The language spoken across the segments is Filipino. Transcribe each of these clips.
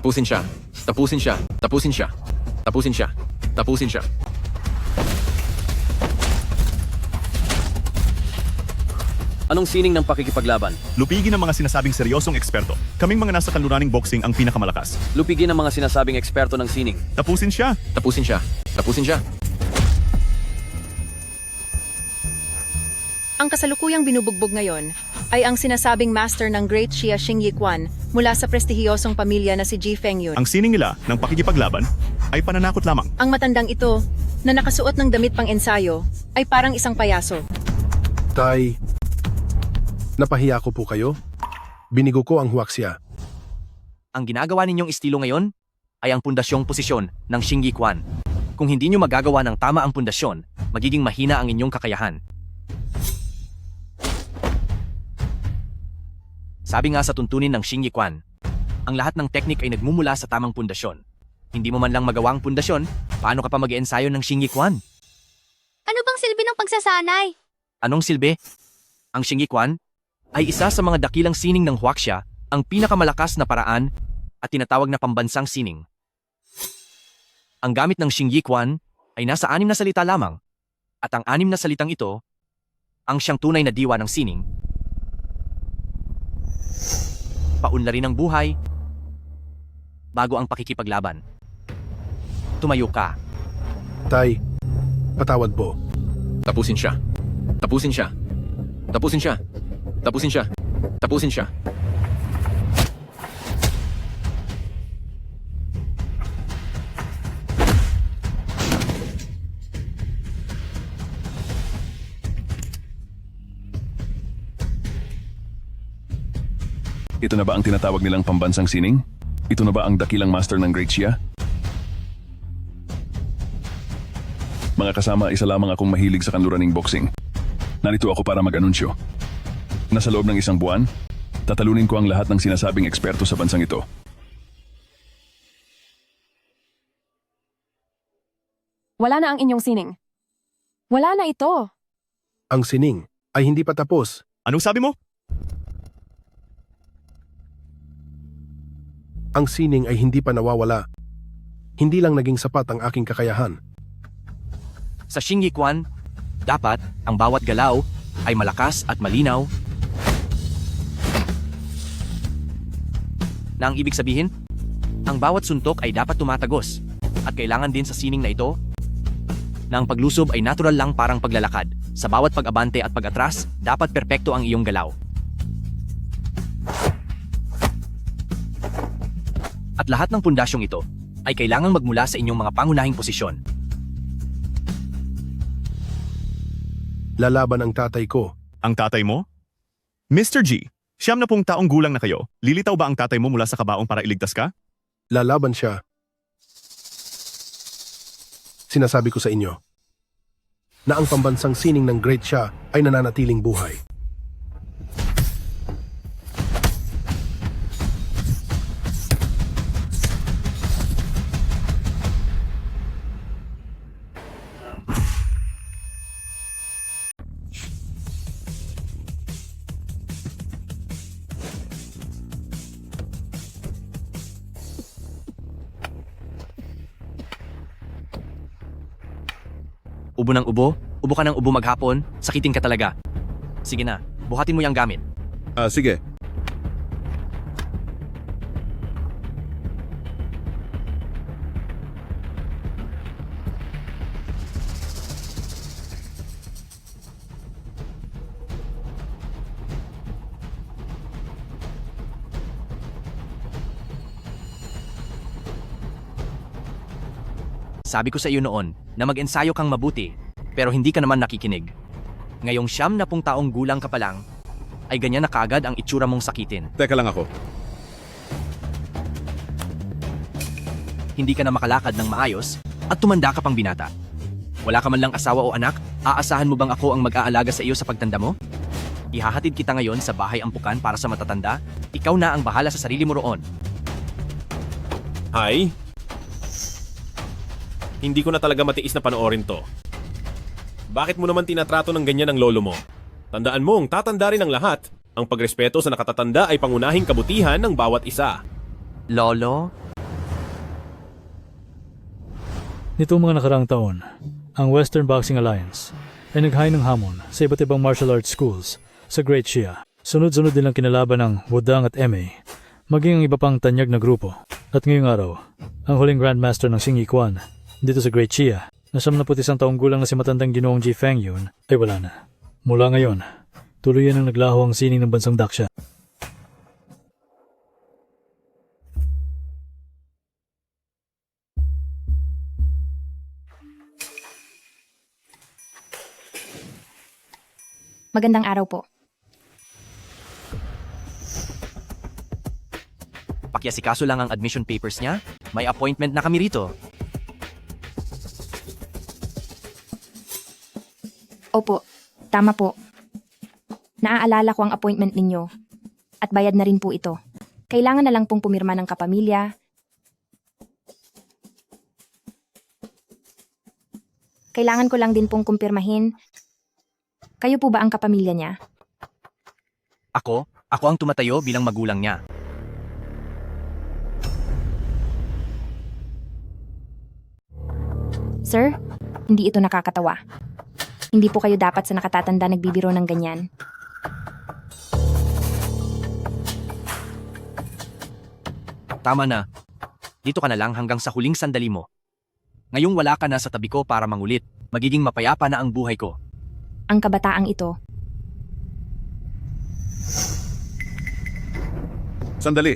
Tapusin siya. Tapusin siya. Tapusin siya. Tapusin siya. Tapusin siya. Anong sining ng pakikipaglaban? Lupigin ang mga sinasabing seryosong eksperto. Kaming mga nasa kanluraning boxing ang pinakamalakas. Lupigin ang mga sinasabing eksperto ng sining. Tapusin siya. Tapusin siya. Tapusin siya. Ang kasalukuyang binubugbog ngayon ay ang sinasabing master ng Great Xia Xing Yiquan mula sa prestihiyosong pamilya na si Ji Fengyun. Ang sining nila ng pakikipaglaban ay pananakot lamang. Ang matandang ito, na nakasuot ng damit pang ensayo, ay parang isang payaso. Tay, napahiya ko po kayo. Binigo ko ang huwaksya. Ang ginagawa ninyong estilo ngayon ay ang pundasyong posisyon ng Xing Yiquan. Kung hindi nyo magagawa ng tama ang pundasyon, magiging mahina ang inyong kakayahan. Sabi nga sa tuntunin ng Xing Yiquan, ang lahat ng teknik ay nagmumula sa tamang pundasyon. Hindi mo man lang magawa ang pundasyon, paano ka pa mag-eensayo ng Xing Yiquan? Ano bang silbi ng pagsasanay? Anong silbi? Ang Xing Yiquan ay isa sa mga dakilang sining ng huaxia, ang pinakamalakas na paraan at tinatawag na pambansang sining. Ang gamit ng Xing Yiquan ay nasa 6 na salita lamang, at ang 6 na salitang ito ang siyang tunay na diwa ng sining. Paunlarin ang buhay bago ang pakikipaglaban. Tumayo ka. Tay, patawad po. Tapusin siya. Tapusin siya. Tapusin siya. Tapusin siya. Tapusin siya. Ito na ba ang tinatawag nilang pambansang sining? Ito na ba ang dakilang master ng Great Xia? Mga kasama, isa lamang akong mahilig sa kanluraning boxing. Narito ako para mag-anunsyo. Nasa loob ng 1 buwan, tatalunin ko ang lahat ng sinasabing eksperto sa bansang ito. Wala na ang inyong sining. Wala na ito. Ang sining ay hindi pa tapos. Anong sabi mo? Ang sining ay hindi pa nawawala. Hindi lang naging sapat ang aking kakayahan. Sa Xing Yiquan, dapat ang bawat galaw ay malakas at malinaw. Na ang ibig sabihin, ang bawat suntok ay dapat tumatagos. At kailangan din sa sining na ito na ang paglusob ay natural lang parang paglalakad. Sa bawat pag-abante at pag-atras, dapat perpekto ang iyong galaw. At lahat ng pundasyong ito ay kailangang magmula sa inyong mga pangunahing posisyon. Lalaban ang tatay ko. Ang tatay mo? Mr. G, 90 taong gulang na kayo. Lilitaw ba ang tatay mo mula sa kabaong para iligtas ka? Lalaban siya. Sinasabi ko sa inyo na ang pambansang sining ng Great Xia ay nananatiling buhay. Ubo ng ubo, ubo ka ng ubo maghapon, sakitin ka talaga. Sige na, buhatin mo yung gamit. Sige. Sabi ko sa iyo noon na mag-ensayo kang mabuti, pero hindi ka naman nakikinig. Ngayong 90 taong gulang ka pa lang, ay ganyan na kaagad ang itsura mong sakitin. Teka lang ako. Hindi ka na makalakad ng maayos at tumanda ka pang binata. Wala ka man lang asawa o anak, aasahan mo bang ako ang mag-aalaga sa iyo sa pagtanda mo? Ihahatid kita ngayon sa bahay ampukan para sa matatanda, ikaw na ang bahala sa sarili mo roon. Hay? Hindi ko na talaga matiis na panoorin to. Bakit mo naman tinatrato ng ganyan ang lolo mo? Tandaan mong tatanda rin ang lahat. Ang pagrespeto sa nakatatanda ay pangunahing kabutihan ng bawat isa. Lolo, Nitong mga nakaraang taon, ang Western Boxing Alliance ay naghain ng hamon sa iba't ibang martial arts schools sa Great Shia. Sunod-sunod nilang kinalaban ng Wudang at MA, maging ang iba pang tanyag na grupo. At ngayong araw, ang huling Grandmaster ng Xing Yiquan dito sa Great Shia, na 71 taong gulang na si matandang Ginoong Ji Fengyun, ay wala na. Mula ngayon, tuluyan ang naglaho ang sining ng bansang Daksha. Magandang araw po. Pakiasikaso lang ang admission papers niya. May appointment na kami rito. Opo, tama po. Naaalala ko ang appointment ninyo. At bayad na rin po ito. Kailangan na lang pong pumirma ng kapamilya. Kailangan ko lang din pong kumpirmahin. Kayo po ba ang kapamilya niya? Ako ang tumatayo bilang magulang niya. Sir, hindi ito nakakatawa. Hindi po kayo dapat sa nakatatanda nagbibiro ng ganyan. Tama na. Dito ka na lang hanggang sa huling sandali mo. Ngayong wala ka na sa tabi ko para mangulit, magiging mapayapa na ang buhay ko. Ang kabataang ito. Sandali,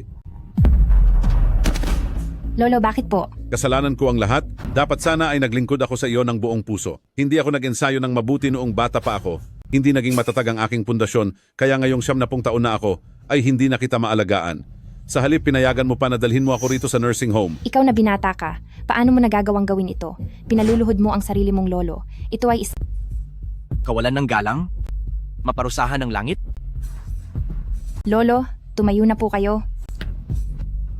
Lolo, bakit po? kasalanan ko ang lahat. Dapat sana ay naglingkod ako sa iyo ng buong puso. Hindi ako nag-ensayo ng mabuti noong bata pa ako. Hindi naging matatag ang aking pundasyon, kaya ngayong 70 taon na ako, ay hindi na kita maalagaan. Sa halip, pinayagan mo pa na dalhin mo ako rito sa nursing home. Ikaw na binata ka. Paano mo nagagawang gawin ito? Pinaluluhod mo ang sarili mong lolo. Ito ay Kawalan ng galang? Maparusahan ng langit? Lolo, tumayo na po kayo.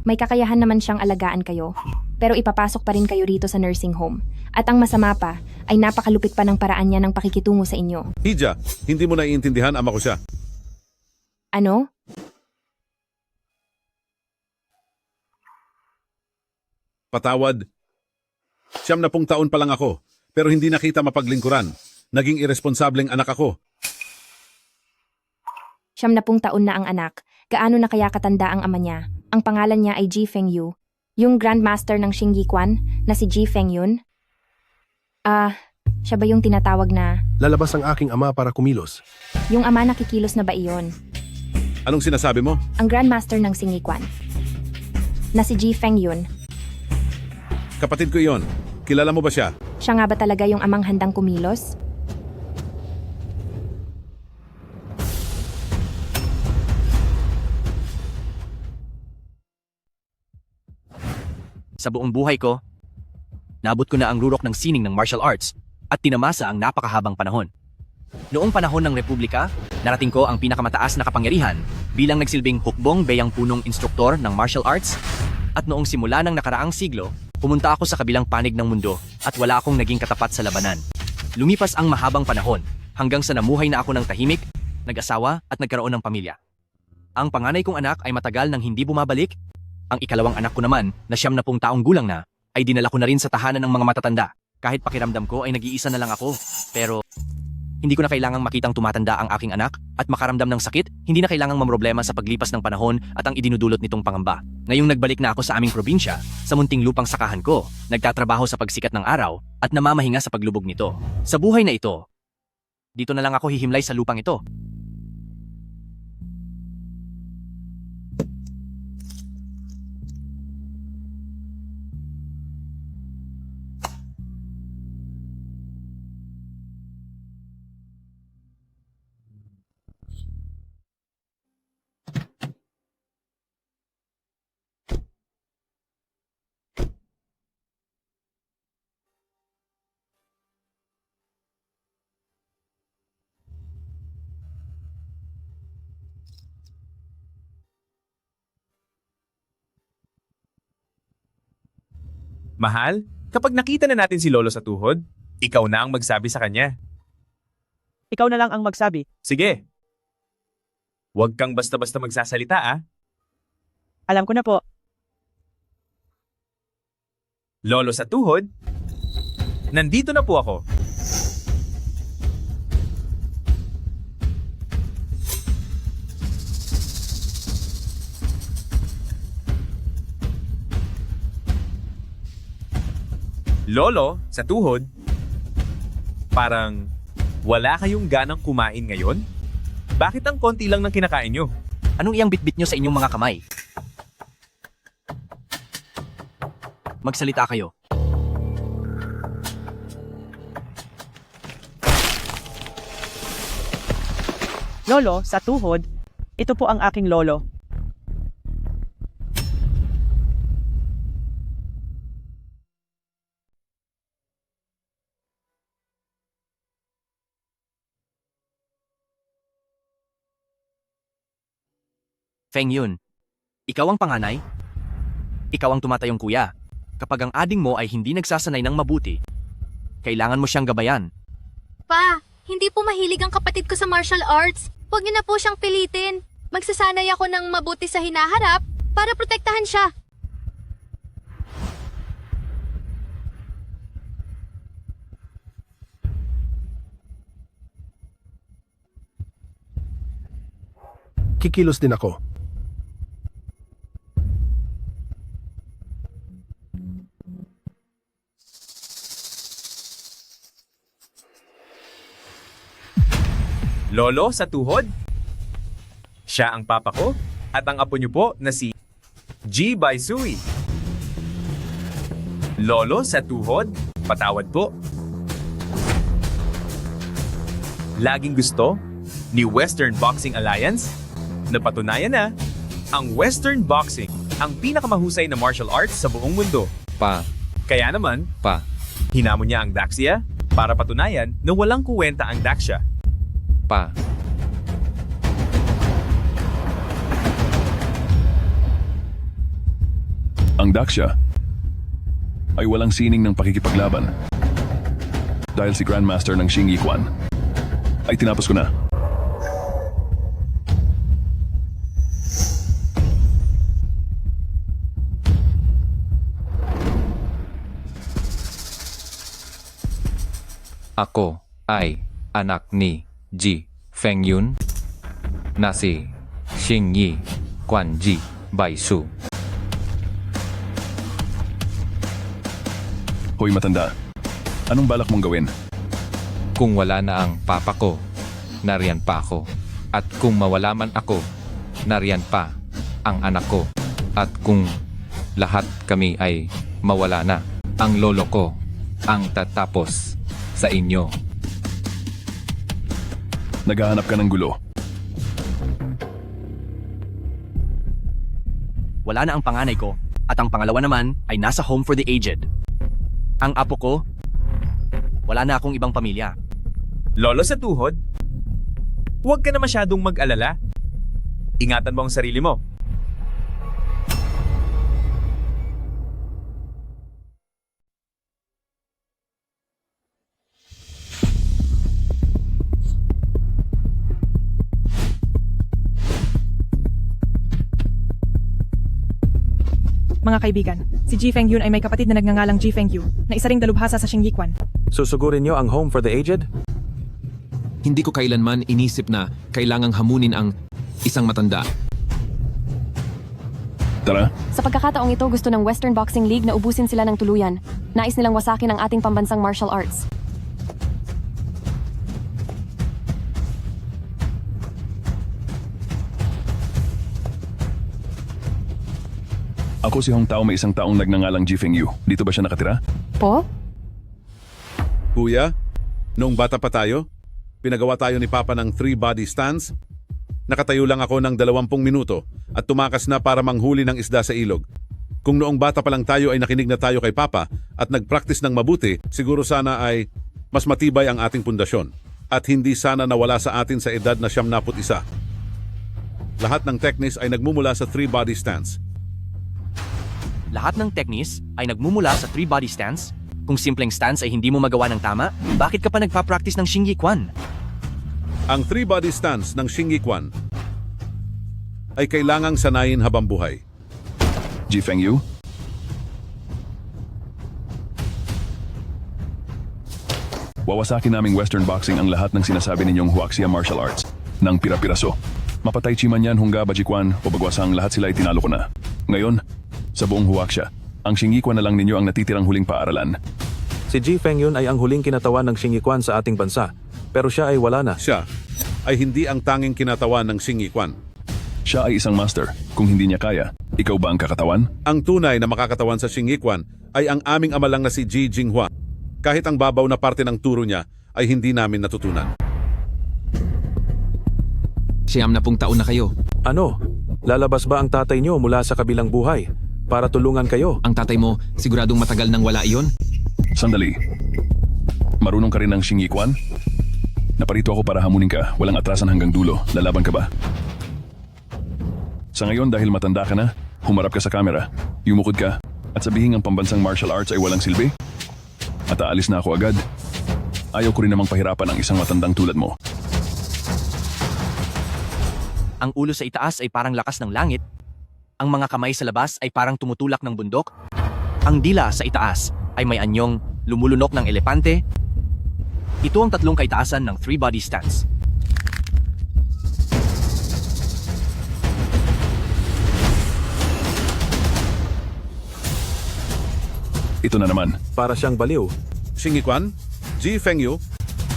May kakayahan naman siyang alagaan kayo. Pero ipapasok pa rin kayo rito sa nursing home. At ang masama pa, ay napakalupit pa ng paraan niya ng pakikitungo sa inyo. Hija, hindi mo naiintindihan, ama ko siya. Ano? Patawad. 70 taon pa lang ako, pero hindi na kita mapaglingkuran. Naging irresponsableng anak ako. 70 taon na ang anak. Gaano na kaya katanda ang ama niya? Ang pangalan niya ay Ji Fengyu. Yung Grandmaster ng Xing Yiquan na si Ji Fengyun. Siya ba yung tinatawag na Lalabas ang aking ama para kumilos. yung ama na kikilos na ba iyon? Anong sinasabi mo? Ang Grandmaster ng Xing Yiquan na si Ji Fengyun. Kapatid ko iyon. Kilala mo ba siya? Siya nga ba talaga yung amang handang kumilos? Sa buong buhay ko, naabot ko na ang rurok ng sining ng martial arts at tinamasa ang napakahabang panahon. Noong panahon ng Republika, narating ko ang pinakamataas na kapangyarihan bilang nagsilbing hukbong beyang punong instruktor ng martial arts at noong simula ng nakaraang siglo, pumunta ako sa kabilang panig ng mundo at wala akong naging katapat sa labanan. Lumipas ang mahabang panahon hanggang sa namuhay na ako ng tahimik, nag-asawa at nagkaroon ng pamilya. Ang panganay kong anak ay matagal nang hindi bumabalik. Ang ikalawang anak ko naman, na 70 taong gulang na, ay dinala ko na rin sa tahanan ng mga matatanda. Kahit pakiramdam ko ay nag-iisa na lang ako. Pero, hindi ko na kailangang makitang tumatanda ang aking anak at makaramdam ng sakit, hindi na kailangang mamroblema sa paglipas ng panahon at ang idinudulot nitong pangamba. Ngayong nagbalik na ako sa aming probinsya, sa munting lupang sakahan ko, nagtatrabaho sa pagsikat ng araw at namamahinga sa paglubog nito. Sa buhay na ito, dito na lang ako hihimlay sa lupang ito. Mahal, kapag nakita na natin si Lolo sa tuhod, ikaw na ang magsabi sa kanya. Ikaw na lang ang magsabi. Sige. Huwag kang basta-basta magsasalita, ah. Alam ko na po. Lolo sa tuhod, Nandito na po ako. Lolo, sa tuhod, parang wala kayong ganang kumain ngayon? Bakit ang konti lang ng kinakain nyo? Anong iyang bitbit nyo sa inyong mga kamay? Magsalita kayo. Lolo, sa tuhod, ito po ang aking lolo. Feng Yun, ikaw ang panganay? Ikaw ang tumatayong kuya. Kapag ang ading mo ay hindi nagsasanay ng mabuti, kailangan mo siyang gabayan. Pa, hindi po mahilig ang kapatid ko sa martial arts. Huwag niyo na po siyang pilitin. Magsasanay ako ng mabuti sa hinaharap para protektahan siya. Kikilos din ako. Lolo, sa tuhod? Siya ang papa ko at ang apo niyo po na si G. Baisui. Lolo, sa tuhod? Patawad po. Laging gusto ni Western Boxing Alliance? Napatunayan na, ang Western Boxing ang pinakamahusay na martial arts sa buong mundo. Pa, Kaya naman, pa, hinamon niya ang Daxia para patunayan na walang kuwenta ang Daxia. pa. Ang Daxia ay walang sining ng pakikipaglaban. Dahil si Grandmaster ng Xing Yiquan ay tinapos ko na. Ako ay anak ni Ji Fengyun na si Xingyi Quanji Baisu. Hoy matanda, anong balak mong gawin? Kung wala na ang papa ko, nariyan pa ako. At kung mawala man ako, nariyan pa ang anak ko. At kung lahat kami ay mawala na, ang lolo ko ang tatapos sa inyo. Naghahanap ka ng gulo. Wala na ang panganay ko at ang pangalawa naman ay nasa home for the aged. Ang apo ko, wala na akong ibang pamilya. Lolo, sa tuhod? Huwag ka na masyadong mag-alala. Ingatan mo ang sarili mo. Mga kaibigan, si Ji Fengyun ay may kapatid na nagngangalang Ji Fengyu, na isa ring dalubhasa sa Xing Yiquan. Susugurin niyo ang home for the aged? Hindi ko kailanman inisip na kailangang hamunin ang isang matanda. Tara, Sa pagkakataong ito, gusto ng Western Boxing League na ubusin sila ng tuluyan. Nais nilang wasakin ang ating pambansang martial arts. ako si Hong Tao, may isang taong nagngangalang Ji Fengyu. Dito ba siya nakatira? Po? Kuya, noong bata pa tayo, pinagawa tayo ni Papa ng 3-body stance. Nakatayo lang ako ng 20 minuto at tumakas na para manghuli ng isda sa ilog. Kung noong bata pa lang tayo ay nakinig na tayo kay Papa at nag-practice ng mabuti, siguro sana ay mas matibay ang ating pundasyon at hindi sana nawala sa atin sa edad na 71. Lahat ng techniques ay nagmumula sa 3-body stance. Lahat ng techniques ay nagmumula sa 3-body stance? Kung simpleng stance ay hindi mo magawa ng tama, bakit ka pa nagpa-practice ng Xing Yiquan? Ang 3-body stance ng Xing Yiquan ay kailangang sanayin habang buhay. Ji Fengyu? Wawasakin naming Western Boxing ang lahat ng sinasabi ninyong Huaxia Martial Arts ng pira-piraso. Mapatay Chiman yan, Hungga, Bajikwan o Bagwasang lahat sila itinalo ko na. Ngayon, sa buong Huaxia, ang Xingyikwan na lang ninyo ang natitirang huling paaralan. Si Ji Fengyun ay ang huling kinatawan ng Xingyikwan sa ating bansa, pero siya ay wala na. Siya ay hindi ang tanging kinatawan ng Xingyikwan. Siya ay isang master. Kung hindi niya kaya, ikaw ba ang kakatawan? Ang tunay na makakatawan sa Xingyikwan ay ang aming ama lang na si Ji Jinghua. Kahit ang babaw na parte ng turo niya ay hindi namin natutunan. 90 taon na kayo. Ano? Lalabas ba ang tatay niyo mula sa kabilang buhay para tulungan kayo? Ang tatay mo, siguradong matagal nang wala iyon? Sandali. Marunong ka rin ng Xingyikwan? Naparito ako para hamunin ka. Walang atrasan hanggang dulo. Lalaban ka ba? Sa ngayon, dahil matanda ka na, humarap ka sa kamera, yumukod ka, at sabihin ang pambansang martial arts ay walang silbi? At aalis na ako agad. Ayaw ko rin namang pahirapan ang isang matandang tulad mo. Ang ulo sa itaas ay parang lakas ng langit. Ang mga kamay sa labas ay parang tumutulak ng bundok. Ang dila sa itaas ay may anyong lumulunok ng elepante. Ito ang tatlong kaitaasan ng three-body stance. Ito na naman. Para siyang baliw. Xingyikwan, Ji Fengyu,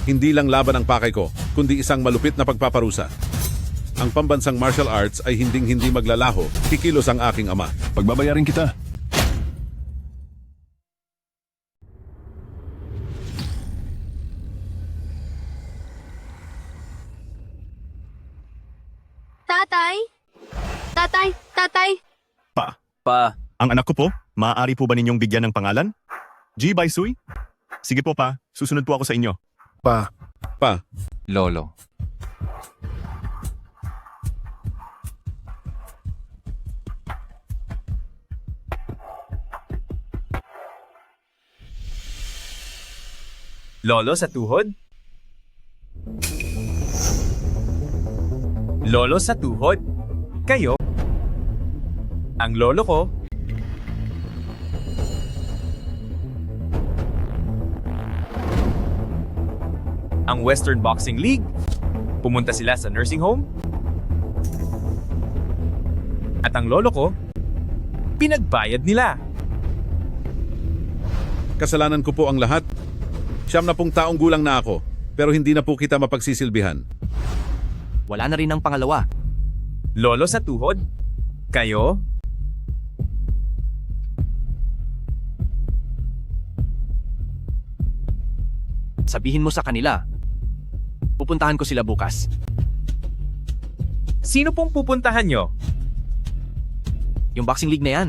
hindi lang laban ang pakay ko, kundi isang malupit na pagpaparusa. Ang pambansang martial arts ay hinding-hindi maglalaho, kikilos ang aking ama. Pagbabayarin kita. Tatay? Tatay? Pa. Ang anak ko po, maaari po ba ninyong bigyan ng pangalan? Ji Baisui? Sige po pa, susunod po ako sa inyo. Pa. Lolo. Lolo sa tuhod? Lolo sa tuhod? Kayo? Ang lolo ko? Ang Western Boxing League? Pumunta sila sa nursing home? At ang lolo ko? Pinagbayad nila. Kasalanan ko po ang lahat. 90 taong gulang na ako, pero hindi na po kita mapagsisilbihan. Wala na rin ang pangalawa. Lolo sa tuhod? Kayo? Sabihin mo sa kanila. Pupuntahan ko sila bukas. Sino pong pupuntahan nyo? Yung boxing league na yan.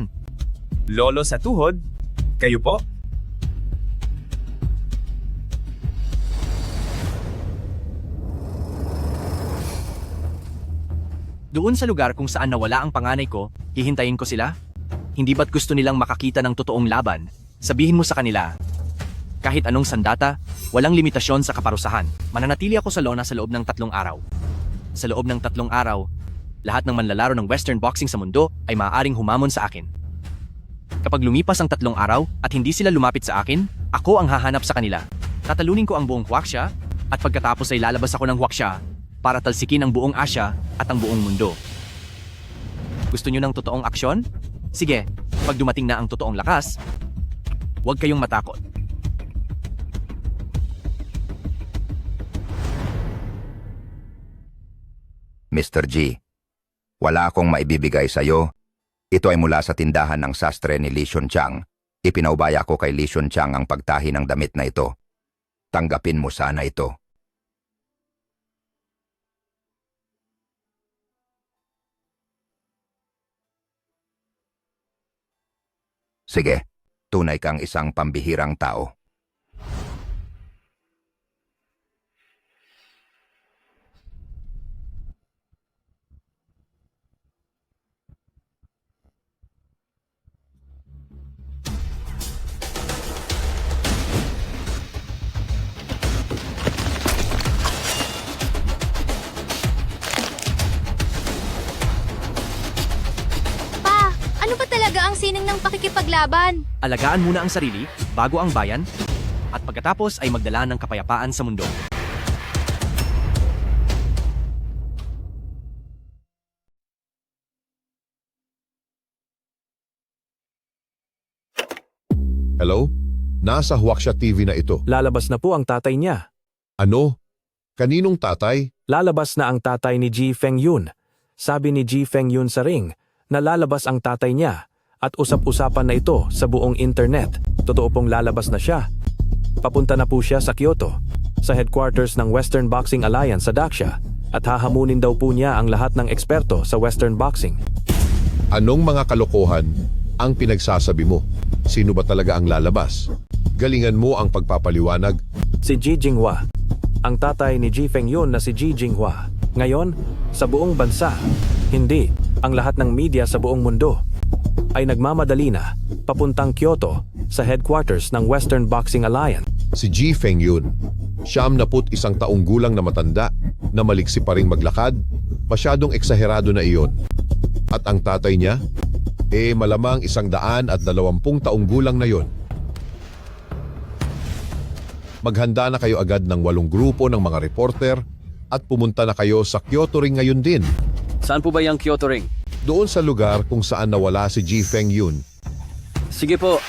Lolo sa tuhod? Kayo po? Doon sa lugar kung saan nawala ang panganay ko, hihintayin ko sila? Hindi ba't gusto nilang makakita ng totoong laban? Sabihin mo sa kanila, kahit anong sandata, walang limitasyon sa kaparusahan. Mananatili ako sa lona sa loob ng 3 araw. Sa loob ng 3 araw, lahat ng manlalaro ng Western Boxing sa mundo ay maaaring humamon sa akin. Kapag lumipas ang 3 araw at hindi sila lumapit sa akin, ako ang hahanap sa kanila. Tatalunin ko ang buong Huaxia at pagkatapos ay lalabas ako ng Huaxia para talsikin ang buong Asia at ang buong mundo. Gusto nyo ng totoong aksyon? Sige, pag dumating na ang totoong lakas, huwag kayong matakot. Mr. G, wala akong maibibigay sa iyo. Ito ay mula sa tindahan ng sastre ni Li Xunchang. Ipinaubaya ko kay Li Xunchang ang pagtahi ng damit na ito. Tanggapin mo sana ito. Sige, tunay kang isang pambihirang tao. Ano ba talaga ang sining ng pakikipaglaban? Alagaan muna ang sarili bago ang bayan. at pagkatapos ay magdala ng kapayapaan sa mundo. Hello? Nasa Huaxia TV na ito. Lalabas na po ang tatay niya. Ano? Kaninong tatay? Lalabas na ang tatay ni Ji Fengyun. Sabi ni Ji Fengyun sa ring na lalabas ang tatay niya at usap-usapan na ito sa buong internet. Totoo pong lalabas na siya. Papunta na po siya sa Kyoto, sa headquarters ng Western Boxing Alliance sa Daxia at hahamunin daw po niya ang lahat ng eksperto sa Western Boxing. Anong mga kalokohan ang pinagsasabi mo? Sino ba talaga ang lalabas? Galingan mo ang pagpapaliwanag. Si Ji Jinghua, ang tatay ni Ji Fengyun na si Ji Jinghua. Ngayon, sa buong bansa, hindi, ang lahat ng media sa buong mundo, ay nagmamadali na papuntang Kyoto sa headquarters ng Western Boxing Alliance. Si Ji Fengyun, 71 taong gulang na matanda, na maliksi pa ring maglakad, masyadong eksaherado na iyon. At ang tatay niya, malamang 120 taong gulang na yon. Maghanda na kayo agad ng 8 grupo ng mga reporter at pumunta na kayo sa Kyoto Ring ngayon din. Saan po ba yung Kyoto Ring? Doon sa lugar kung saan nawala si Ji Fengyun. Sige po.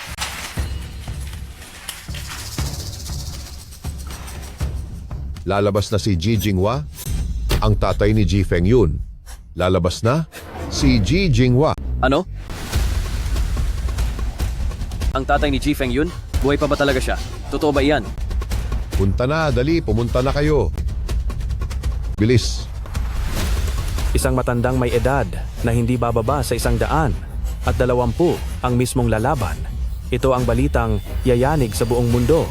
Lalabas na si Ji Jinghua, ang tatay ni Ji Fengyun. Lalabas na si Ji Jinghua. Ano? Ang tatay ni Ji Fengyun? Buhay pa ba talaga siya? Totoo ba iyan? Punta na, dali, pumunta na kayo. Bilis. Isang matandang may edad na hindi bababa sa 100 at 20 ang mismong lalaban. Ito ang balitang yayanig sa buong mundo.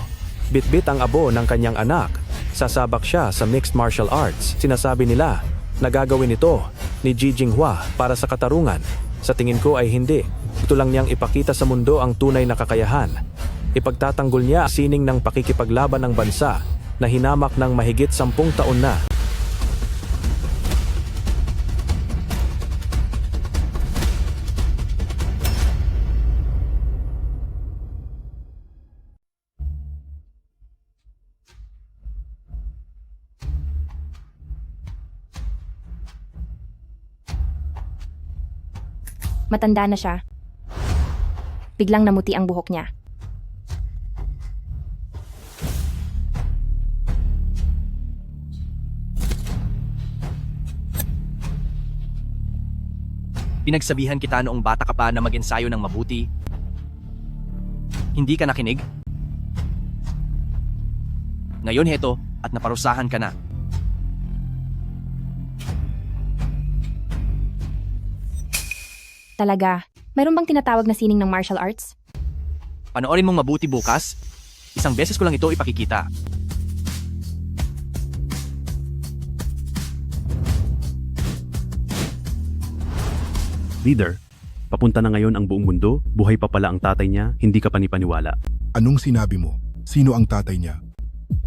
Bitbit ang abo ng kanyang anak. Sasabak siya sa mixed martial arts. Sinasabi nila na gagawin ito ni Ji Jinghua para sa katarungan. Sa tingin ko ay hindi. Ito lang niyang ipakita sa mundo ang tunay na kakayahan. Ipagtatanggol niya ang sining ng pakikipaglaban ng bansa na hinamak ng mahigit 10 taon na. Matanda na siya. Biglang namuti ang buhok niya. Pinagsabihan kita noong bata ka pa na mag-ensayo ng mabuti. Hindi ka nakinig? Ngayon heto at naparusahan ka na. Talaga, mayroon bang tinatawag na sining ng martial arts? Panoorin mong mabuti bukas. Isang beses ko lang ito ipakikita. Leader, papunta na ngayon ang buong mundo, buhay pa pala ang tatay niya, hindi ka panipaniwala. Anong sinabi mo? Sino ang tatay niya?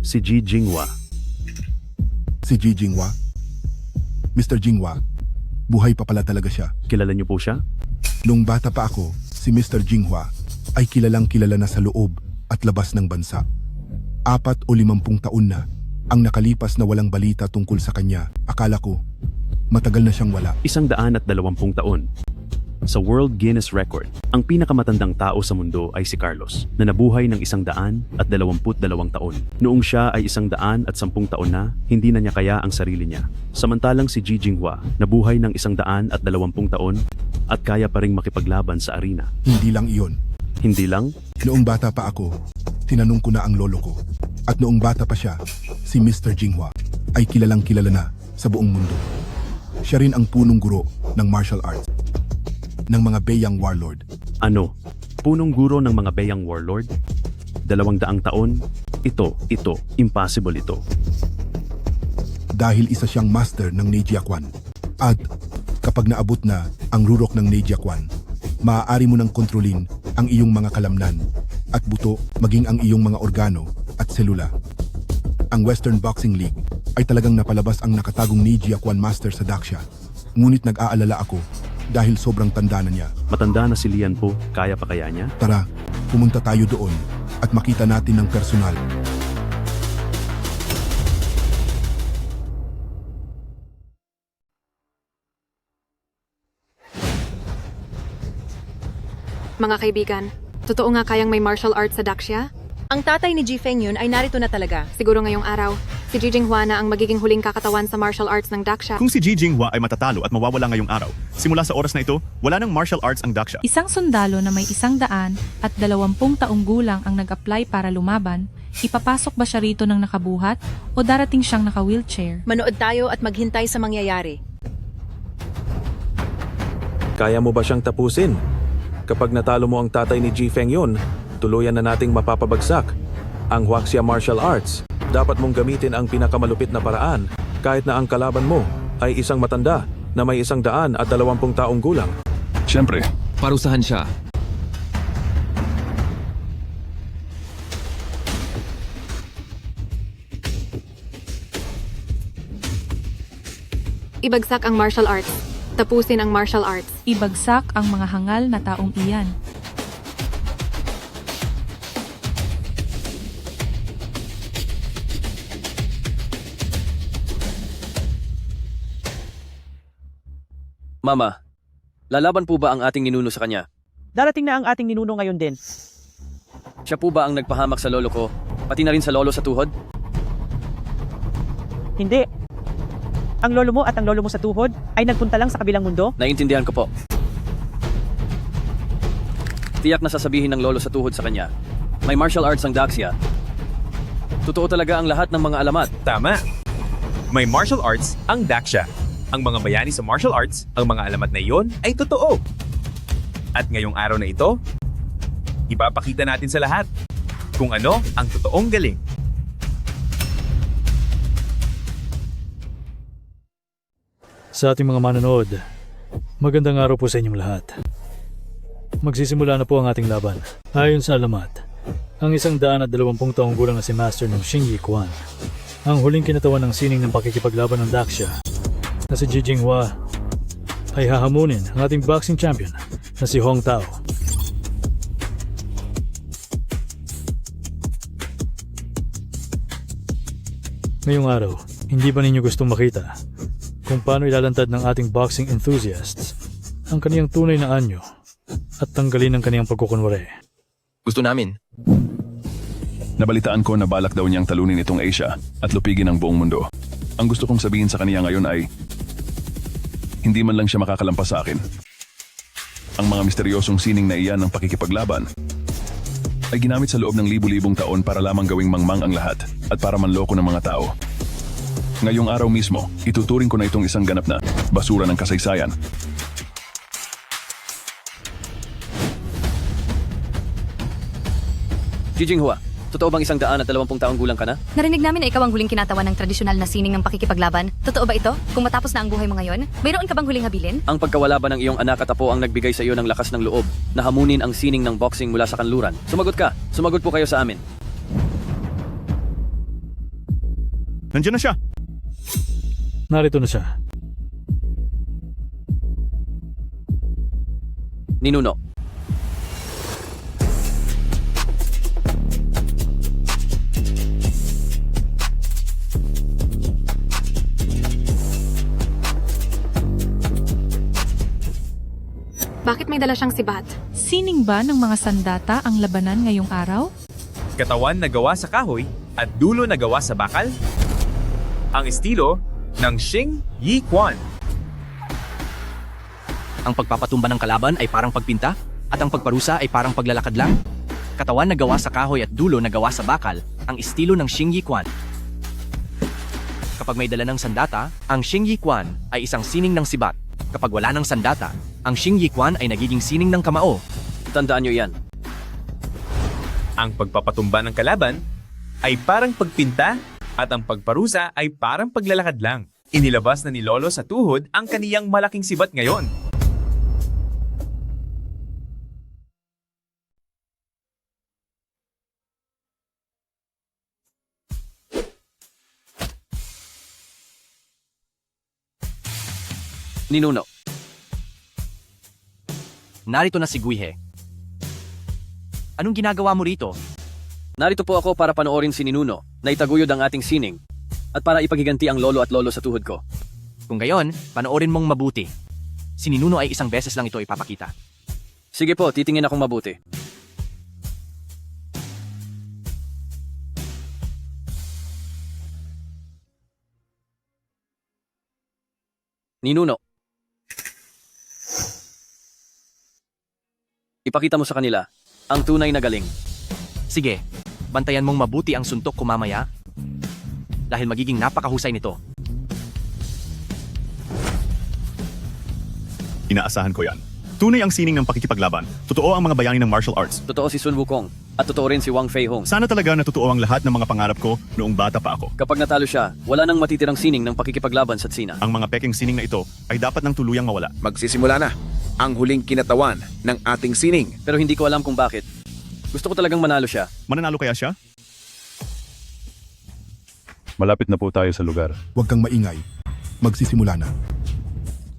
Si Ji Jinghua. Si Ji Jinghua? Mr. Jinghua, buhay pa pala talaga siya. Kilala niyo po siya? Nung bata pa ako, si Mr. Jinghua ay kilalang kilala na sa loob at labas ng bansa. 4 o 50 taon na ang nakalipas na walang balita tungkol sa kanya. Akala ko, matagal na siyang wala. 120 taon. Sa World Guinness Record, ang pinakamatandang tao sa mundo ay si Carlos, na nabuhay ng 122 taon. Noong siya ay 110 taon na, hindi na niya kaya ang sarili niya. Samantalang si Ji Jinghua, nabuhay ng 120 taon at kaya pa ring makipaglaban sa arena. Hindi lang iyon. Hindi lang? Noong bata pa ako, tinanong ko na ang lolo ko. At noong bata pa siya, si Mr. Jinghua ay kilalang kilala na sa buong mundo. Siya rin ang punong guro ng martial arts ng mga Beiyang warlord. Ano? Punong guro ng mga Beiyang warlord? 200 taon? Ito, impossible ito. Dahil isa siyang master ng Nejiakwan. At kapag naabot na ang rurok ng Nejiakwan, maaari mo nang kontrolin ang iyong mga kalamnan at buto maging ang iyong mga organo at selula. Ang Western Boxing League ay talagang napalabas ang nakatagong Nejiakwan master sa Daxia. Ngunit nag-aalala ako dahil sobrang tanda na niya. Matanda na si Lian po, kaya pa kaya niya? Tara, pumunta tayo doon at makita natin ng personal. Mga kaibigan, totoo nga kayang may martial arts sa Daxia? Ang tatay ni Ji Fengyun ay narito na talaga. Siguro ngayong araw, si Ji Jinghua na ang magiging huling kakatawan sa martial arts ng Daxia. Kung si Ji Jinghua ay matatalo at mawawala ngayong araw, simula sa oras na ito, wala nang martial arts ang Daxia. Isang sundalo na may 100 at 20 taong gulang ang nag-apply para lumaban, ipapasok ba siya rito ng nakabuhat o darating siyang naka-wheelchair? Manood tayo at maghintay sa mangyayari. Kaya mo ba siyang tapusin? Kapag natalo mo ang tatay ni Ji Fengyun, tuluyan na nating mapapabagsak ang Huaxia Martial Arts. Dapat mong gamitin ang pinakamalupit na paraan kahit na ang kalaban mo ay isang matanda na may 120 taong gulang. Siyempre, Parusahan siya. Ibagsak ang martial arts. Tapusin ang martial arts. Ibagsak ang mga hangal na taong iyan. Mama, lalaban po ba ang ating ninuno sa kanya? Darating na ang ating ninuno ngayon din. Siya po ba ang nagpahamak sa lolo ko, pati na rin sa lolo sa tuhod? Hindi. Ang lolo mo at ang lolo mo sa tuhod ay nagpunta lang sa kabilang mundo? Naiintindihan ko po. Tiyak na sasabihin ng lolo sa tuhod sa kanya. May martial arts ang Daxia. Totoo talaga ang lahat ng mga alamat. Tama. May martial arts ang Daxia. Ang mga bayani sa martial arts, ang mga alamat na iyon ay totoo. At ngayong araw na ito, ipapakita natin sa lahat kung ano ang totoong galing. Sa ating mga manonood, magandang araw po sa inyong lahat. Magsisimula na po ang ating laban. Ayon sa alamat, ang 120 taong gulang na si Master ng Xing Yiquan, ang huling kinatawan ng sining ng pakikipaglaban ng Daxia, na si Ji Jinghua, ay hahamunin ang ating boxing champion na si Hong Tao. Ngayong araw, hindi ba ninyo gustong makita kung paano ilalantad ng ating boxing enthusiasts ang kaniyang tunay na anyo at tanggalin ang kaniyang pagkukunwari? Gusto namin. Nabalitaan ko na balak daw niyang talunin itong Asia at lupigin ang buong mundo. Ang gusto kong sabihin sa kaniya ngayon ay, hindi man lang siya makakalampas sa akin. Ang mga misteryosong sining na iyan ng pakikipaglaban ay ginamit sa loob ng libu-libong taon para lamang gawing mangmang ang lahat at para manloko ng mga tao. Ngayong araw mismo, ituturing ko na itong isang ganap na basura ng kasaysayan. Ji Jinghua, totoo bang 120 taong gulang ka na? Narinig namin na ikaw ang huling kinatawan ng tradisyonal na sining ng pakikipaglaban. Totoo ba ito? Kung matapos na ang buhay mo ngayon, mayroon ka bang huling habilin? Ang pagkawala ba ng iyong anak at apo ang nagbigay sa iyo ng lakas ng loob na hamunin ang sining ng boxing mula sa kanluran? Sumagot ka. Sumagot po kayo sa amin. Nandiyan na siya. Narito na siya. Ninuno. Bakit may dala siyang sibat? Sining ba ng mga sandata ang labanan ngayong araw? Katawan na gawa sa kahoy at dulo na gawa sa bakal? Ang estilo ng Xing Yiquan. Ang pagpapatumba ng kalaban ay parang pagpinta at ang pagparusa ay parang paglalakad lang. Katawan na gawa sa kahoy at dulo na gawa sa bakal, ang estilo ng Xing Yiquan. Kapag may dala ng sandata, ang Xing Yiquan ay isang sining ng sibat. Kapag wala ng sandata, ang Xing Yiquan ay nagiging sining ng kamao. Tandaan nyo yan. Ang pagpapatumba ng kalaban ay parang pagpinta at ang pagparusa ay parang paglalakad lang. Inilabas na ni Lolo sa tuhod ang kaniyang malaking sibat ngayon. Ninuno. Narito na si Guihe. Anong ginagawa mo rito? Narito po ako para panoorin si Ninuno na itaguyod ang ating sining at para ipaghiganti ang lolo at lolo sa tuhod ko. Kung gayon, panoorin mong mabuti. Si Ninuno ay isang beses lang ito ipapakita. Sige po, titingin akong mabuti. Ninuno. Ipakita mo sa kanila ang tunay na galing. Sige, bantayan mong mabuti ang suntok ko mamaya dahil magiging napakahusay nito. Inaasahan ko yan. Tunay ang sining ng pakikipaglaban. Totoo ang mga bayani ng martial arts. Totoo si Sun Wukong at totoo rin si Wang Feihong. Sana talaga natotoo ang lahat ng mga pangarap ko noong bata pa ako. Kapag natalo siya, wala nang matitirang sining ng pakikipaglaban sa Tsina. Ang mga peking sining na ito ay dapat nang tuluyang mawala. Magsisimula na ang huling kinatawan ng ating sining. Pero hindi ko alam kung bakit. Gusto ko talagang manalo siya. Mananalo kaya siya? Malapit na po tayo sa lugar. Huwag kang maingay. Magsisimula na.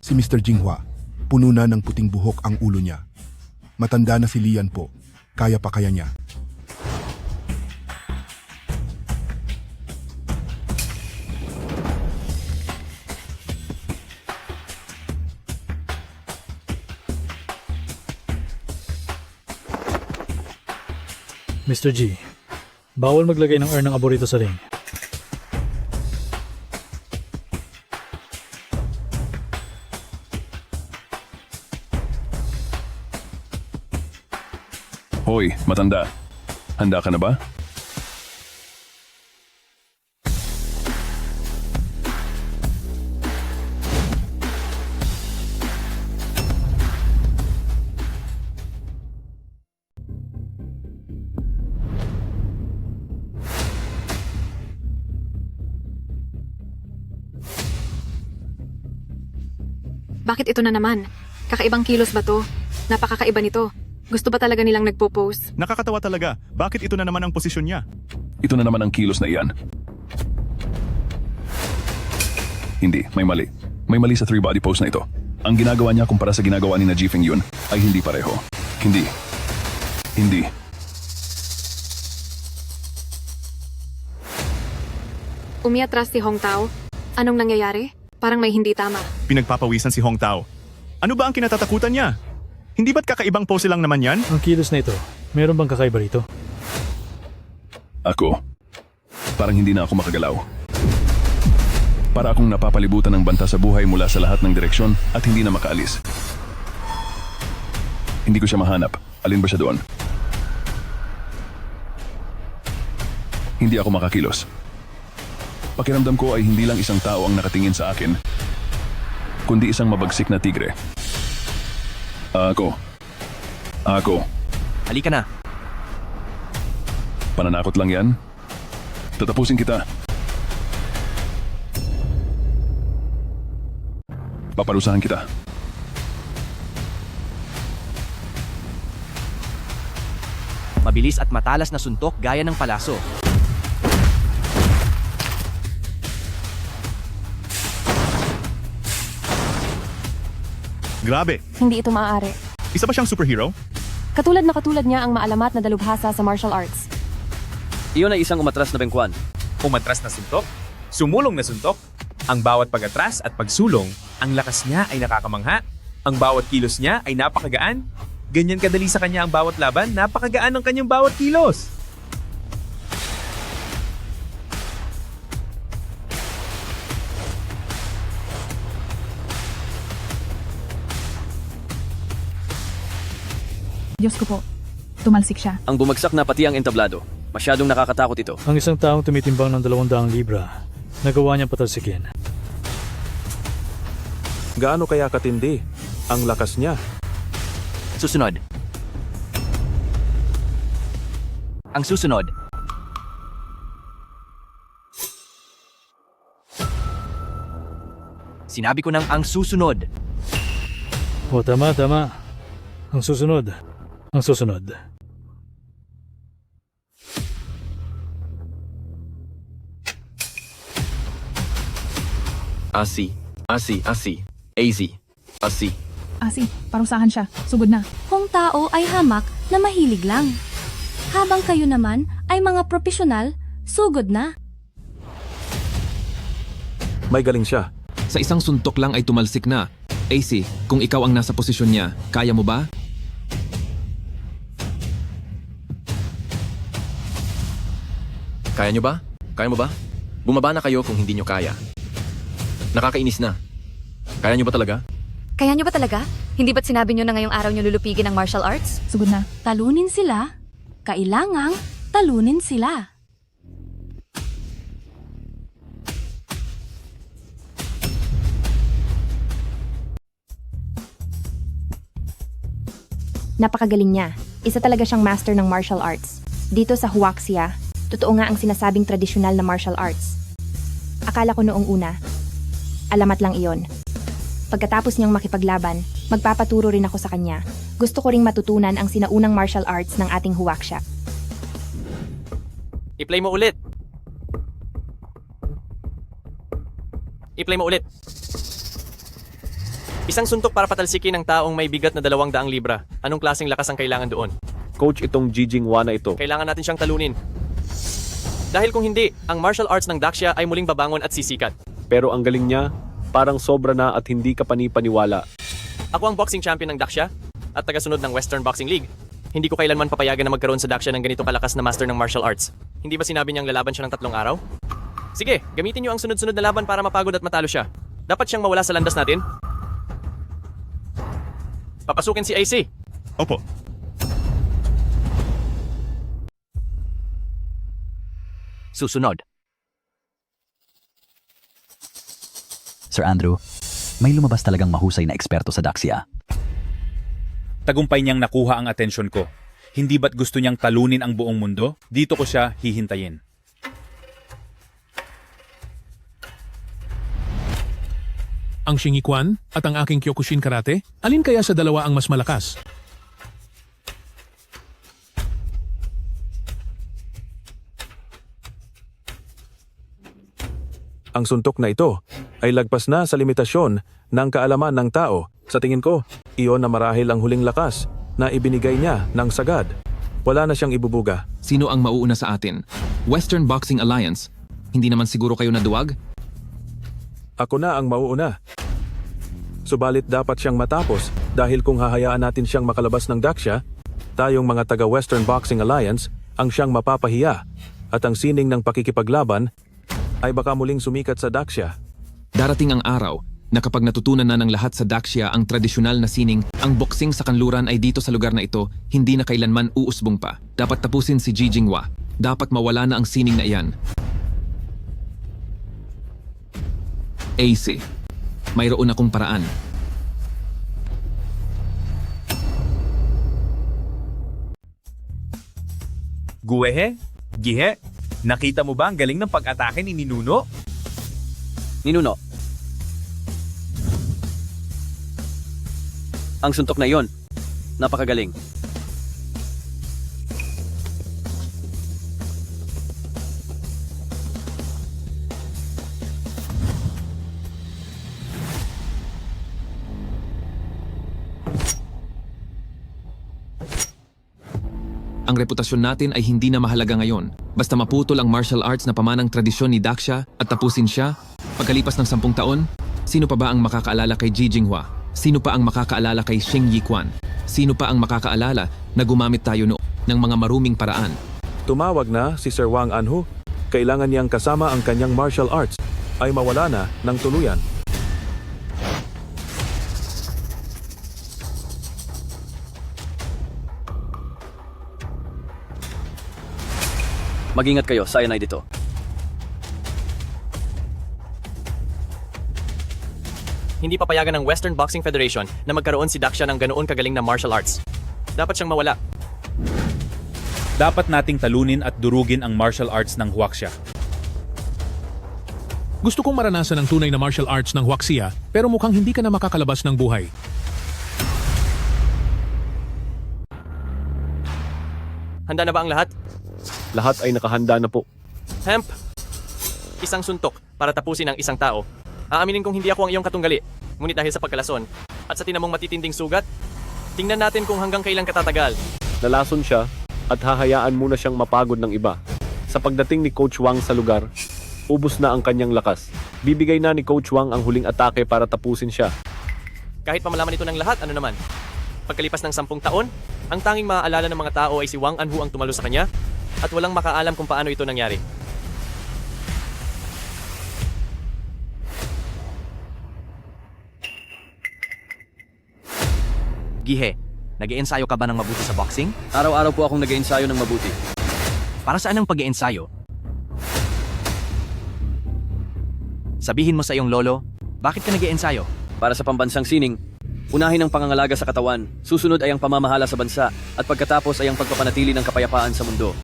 Si Mr. Jinghua, puno na ng puting buhok ang ulo niya. Matanda na si Lian po. Kaya pa kaya niya. Mr. G, bawal maglagay ng ng abo rito sa ring. Hoy, matanda. Handa ka na ba? Bakit ito na naman? Kakaibang kilos ba to? Napakakaiba nito. Gusto ba talaga nilang nagpo-pose? Nakakatawa talaga. Bakit ito na naman ang posisyon niya? Ito na naman ang kilos na iyan. Hindi, may mali. May mali sa 3-body pose na ito. Ang ginagawa niya kumpara sa ginagawa ni na Ji Fengyun ay hindi pareho. Hindi. Umiatras si Hong Tao. Anong nangyayari? Parang may hindi tama. Pinagpapawisan si Hong Tao. Ano ba ang kinatatakutan niya? Hindi ba't kakaibang pose lang naman yan? Ang kilos na ito, meron bang kakaiba rito? Ako. Parang hindi na ako makagalaw. Para akong napapalibutan ng banta sa buhay mula sa lahat ng direksyon at hindi na makaalis. Hindi ko siya mahanap. Alin ba siya doon? Hindi ako makakilos. Pakiramdam ko ay hindi lang isang tao ang nakatingin sa akin, kundi isang mabagsik na tigre. Ako. Halika na. Pananakot lang yan. Tatapusin kita. Paparusahan kita. Mabilis at matalas na suntok gaya ng palaso. Grabe. Hindi ito maaari. Isa ba siyang superhero? Katulad niya ang maalamat na dalubhasa sa martial arts. Iyon ay isang umatras na bengkwan. Umatras na suntok? Sumulong na suntok? Ang bawat pag-atras at pagsulong, ang lakas niya ay nakakamangha. Ang bawat kilos niya ay napakagaan. Ganyan kadali sa kanya ang bawat laban, napakagaan ng kanyang bawat kilos. Diyos ko po, tumalsik siya. Ang bumagsak na pati ang entablado. Masyadong nakakatakot ito. Ang isang taong tumitimbang ng 200 libra, nagawa niyang patalsikin. Gaano kaya katindi ang lakas niya? Susunod. Ang susunod. Sinabi ko ng ang susunod. O tama. Ang susunod. Asi. Parusahan siya. Sugod na. Hong Tao ay hamak na mahilig lang. Habang kayo naman ay mga profesional, sugod na. May galing siya. Sa isang suntok lang ay tumalsik na. AC, kung ikaw ang nasa posisyon niya, kaya mo ba? Kaya nyo ba? Kaya mo ba? Bumaba na kayo kung hindi nyo kaya. Nakakainis na. Kaya nyo ba talaga? Kaya nyo ba talaga? Hindi ba't sinabi nyo na ngayong araw nyo lulupigin ang martial arts? Sugod na. Talunin sila. Kailangang talunin sila. Napakagaling niya. Isa talaga siyang master ng martial arts. Dito sa Huaxia, totoo nga ang sinasabing tradisyonal na martial arts. Akala ko noong una, alamat lang iyon. Pagkatapos niyang makipaglaban, magpapaturo rin ako sa kanya. Gusto ko ring matutunan ang sinaunang martial arts ng ating Huaxia. I-play mo ulit. I-play mo ulit. Isang suntok para patalsikin ng taong may bigat na 200 libra. Anong klaseng lakas ang kailangan doon? Coach, itong Jijinghua na ito. Kailangan natin siyang talunin. Dahil kung hindi, ang martial arts ng Daxia ay muling babangon at sisikat. Pero ang galing niya, parang sobra na at hindi ka panipaniwala. Ako ang boxing champion ng Daxia at tagasunod ng Western Boxing League. Hindi ko kailanman papayagan na magkaroon sa Daxia ng ganito kalakas na master ng martial arts. Hindi ba sinabi niyang lalaban siya ng 3 araw? Sige, gamitin niyo ang sunod-sunod na laban para mapagod at matalo siya. Dapat siyang mawala sa landas natin. Papasukin si AC. Opo. Susunod. Sir Andrew, may lumabas talagang mahusay na eksperto sa Daxia. Tagumpay niyang nakuha ang atensyon ko. Hindi ba't gusto niyang talunin ang buong mundo? Dito ko siya hihintayin. Ang Shingi-kwan at ang aking Kyokushin Karate? Alin kaya sa dalawa ang mas malakas? Ang suntok na ito ay lagpas na sa limitasyon ng kaalaman ng tao. Sa tingin ko, iyon na marahil ang huling lakas na ibinigay niya ng sagad. Wala na siyang ibubuga. Sino ang mauuna sa atin? Western Boxing Alliance. Hindi naman siguro kayo naduwag? Ako na ang mauuna. Subalit dapat siyang matapos dahil kung hahayaan natin siyang makalabas ng Daxia, tayong mga taga-Western Boxing Alliance ang siyang mapapahiya at ang sining ng pakikipaglaban ay baka muling sumikat sa Daxia. Darating ang araw na kapag natutunan na ng lahat sa Daxia ang tradisyonal na sining, ang boxing sa kanluran ay dito sa lugar na ito hindi na kailanman uusbong pa. Dapat tapusin si Jijinghua. Dapat mawala na ang sining na iyan. AC, mayroon akong paraan. Guwehe? Gihe? Nakita mo ba ang galing ng pag-atake ni Ninuno? Ninuno. Ang suntok na iyon, napakagaling. Ang reputasyon natin ay hindi na mahalaga ngayon. Basta maputol ang martial arts na pamanang tradisyon ni Daxia at tapusin siya, pagkalipas ng 10 taon, sino pa ba ang makakaalala kay Jijinghua? Sino pa ang makakaalala kay Shingi-kwan? Sino pa ang makakaalala na gumamit tayo noon ng mga maruming paraan? Tumawag na si Sir Wang Anhu. Kailangan niyang kasama ang kanyang martial arts ay mawala na ng tuluyan. Mag-ingat kayo, cyanide ito. Hindi papayagan ng Western Boxing Federation na magkaroon si Daxia ng ganoon kagaling na martial arts. Dapat siyang mawala. Dapat nating talunin at durugin ang martial arts ng Huaxia. Gusto kong maranasan ang tunay na martial arts ng Huaxia, pero mukhang hindi ka na makakalabas ng buhay. Handa na ba ang lahat? Lahat ay nakahanda na po. Hemp! Isang suntok para tapusin ang isang tao. Aaminin kong hindi ako ang iyong katunggali. Ngunit dahil sa pagkalason at sa tinamong matitinding sugat, tingnan natin kung hanggang kailan katatagal. Nalason siya, at hahayaan muna siyang mapagod ng iba. Sa pagdating ni Coach Wang sa lugar, ubos na ang kanyang lakas. Bibigay na ni Coach Wang ang huling atake para tapusin siya. Kahit pamalaman ito ng lahat, ano naman? Pagkalipas ng 10 taon, ang tanging maaalala ng mga tao ay si Wang Anhu ang tumalo sa kanya at walang makaalam kung paano ito nangyari. Gihe, nag-iensayo ka ba ng mabuti sa boxing? Araw-araw po akong nag-iensayo ng mabuti. Para saan ang pag-iensayo? Sabihin mo sa iyong lolo, bakit ka nag-iensayo? Para sa pambansang sining, unahin ang pangangalaga sa katawan, susunod ay ang pamamahala sa bansa, at pagkatapos ay ang pagpapanatili ng kapayapaan sa mundo.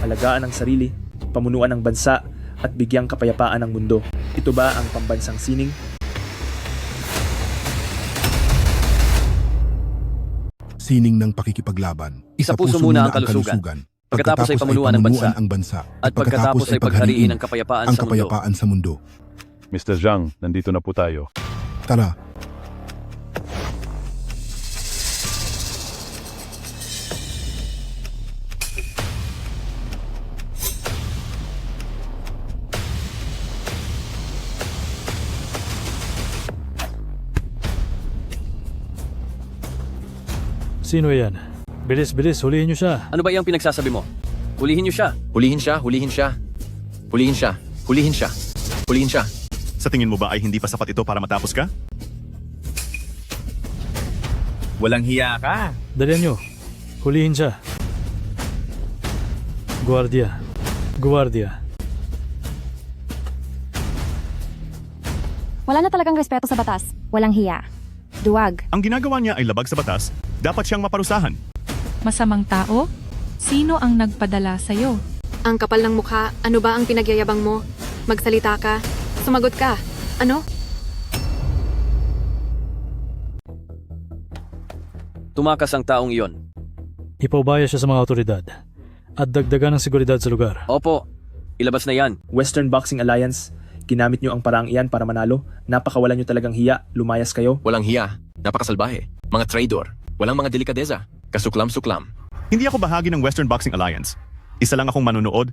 Alagaan ang sarili, pamunuan ang bansa, at bigyang kapayapaan ang mundo. Ito ba ang pambansang sining? Sining ng pakikipaglaban. Isapuso muna ang kalusugan. Pagkatapos ay pamunuan ang bansa. At pagkatapos ay paghariin ang kapayapaan sa mundo. Mr. Zhang, nandito na po tayo. Tara, Sino yan? Bilis, bilis, hulihin niyo siya. Ano ba iyang pinagsasabi mo? Hulihin niyo siya. Hulihin siya, hulihin siya. Hulihin siya, hulihin siya. Hulihin siya. Sa tingin mo ba ay hindi pa sapat ito para matapos ka? Walang hiya ka. Dalian niyo. Hulihin siya. Guardia. Guardia. Wala na talagang respeto sa batas. Walang hiya. Duwag. Ang ginagawa niya ay labag sa batas, dapat siyang maparusahan. Masamang tao? Sino ang nagpadala sa'yo? Ang kapal ng mukha, ano ba ang pinagyayabang mo? Magsalita ka. Sumagot ka. Ano? Tumakas ang taong iyon. Ipaubaya siya sa mga otoridad at dagdagan ng seguridad sa lugar. Opo, ilabas na yan. Western Boxing Alliance, ginamit nyo ang paraang iyan para manalo. Napakawalan nyo talagang hiya. Lumayas kayo. Walang hiya. Napakasalbahe. Mga traidor. Walang mga delikadeza. Kasuklam-suklam. Hindi ako bahagi ng Western Boxing Alliance. Isa lang akong manunood